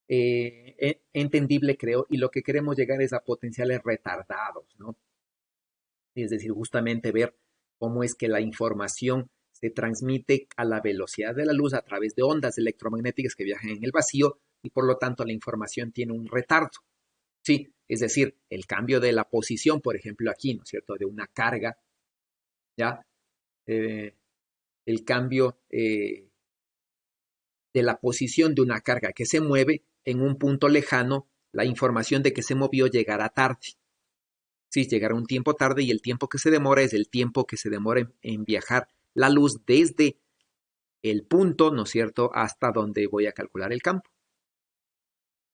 entendible, creo, y lo que queremos llegar es a potenciales retardados, ¿no? Es decir, justamente ver cómo es que la información se transmite a la velocidad de la luz a través de ondas electromagnéticas que viajan en el vacío y por lo tanto la información tiene un retardo. Sí, es decir, el cambio de la posición, por ejemplo, aquí, ¿no es cierto?, de una carga, ¿ya? El cambio de la posición de una carga que se mueve en un punto lejano, la información de que se movió llegará tarde. Sí, llegará un tiempo tarde y el tiempo que se demora es el tiempo que se demora en viajar la luz desde el punto, ¿no es cierto?, hasta donde voy a calcular el campo.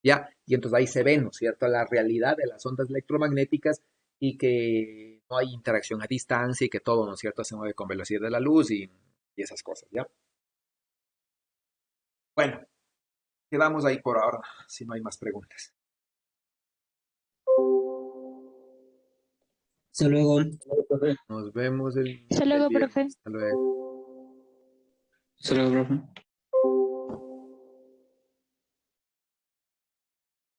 ¿Ya? Y entonces ahí se ve, ¿no es cierto?, la realidad de las ondas electromagnéticas y que no hay interacción a distancia y que todo, ¿no es cierto?, se mueve con velocidad de la luz y esas cosas, ¿ya? Bueno, quedamos ahí por ahora, si no hay más preguntas. Hasta luego. Nos vemos el Hasta luego, viernes. profe. Hasta luego. Solo, profe.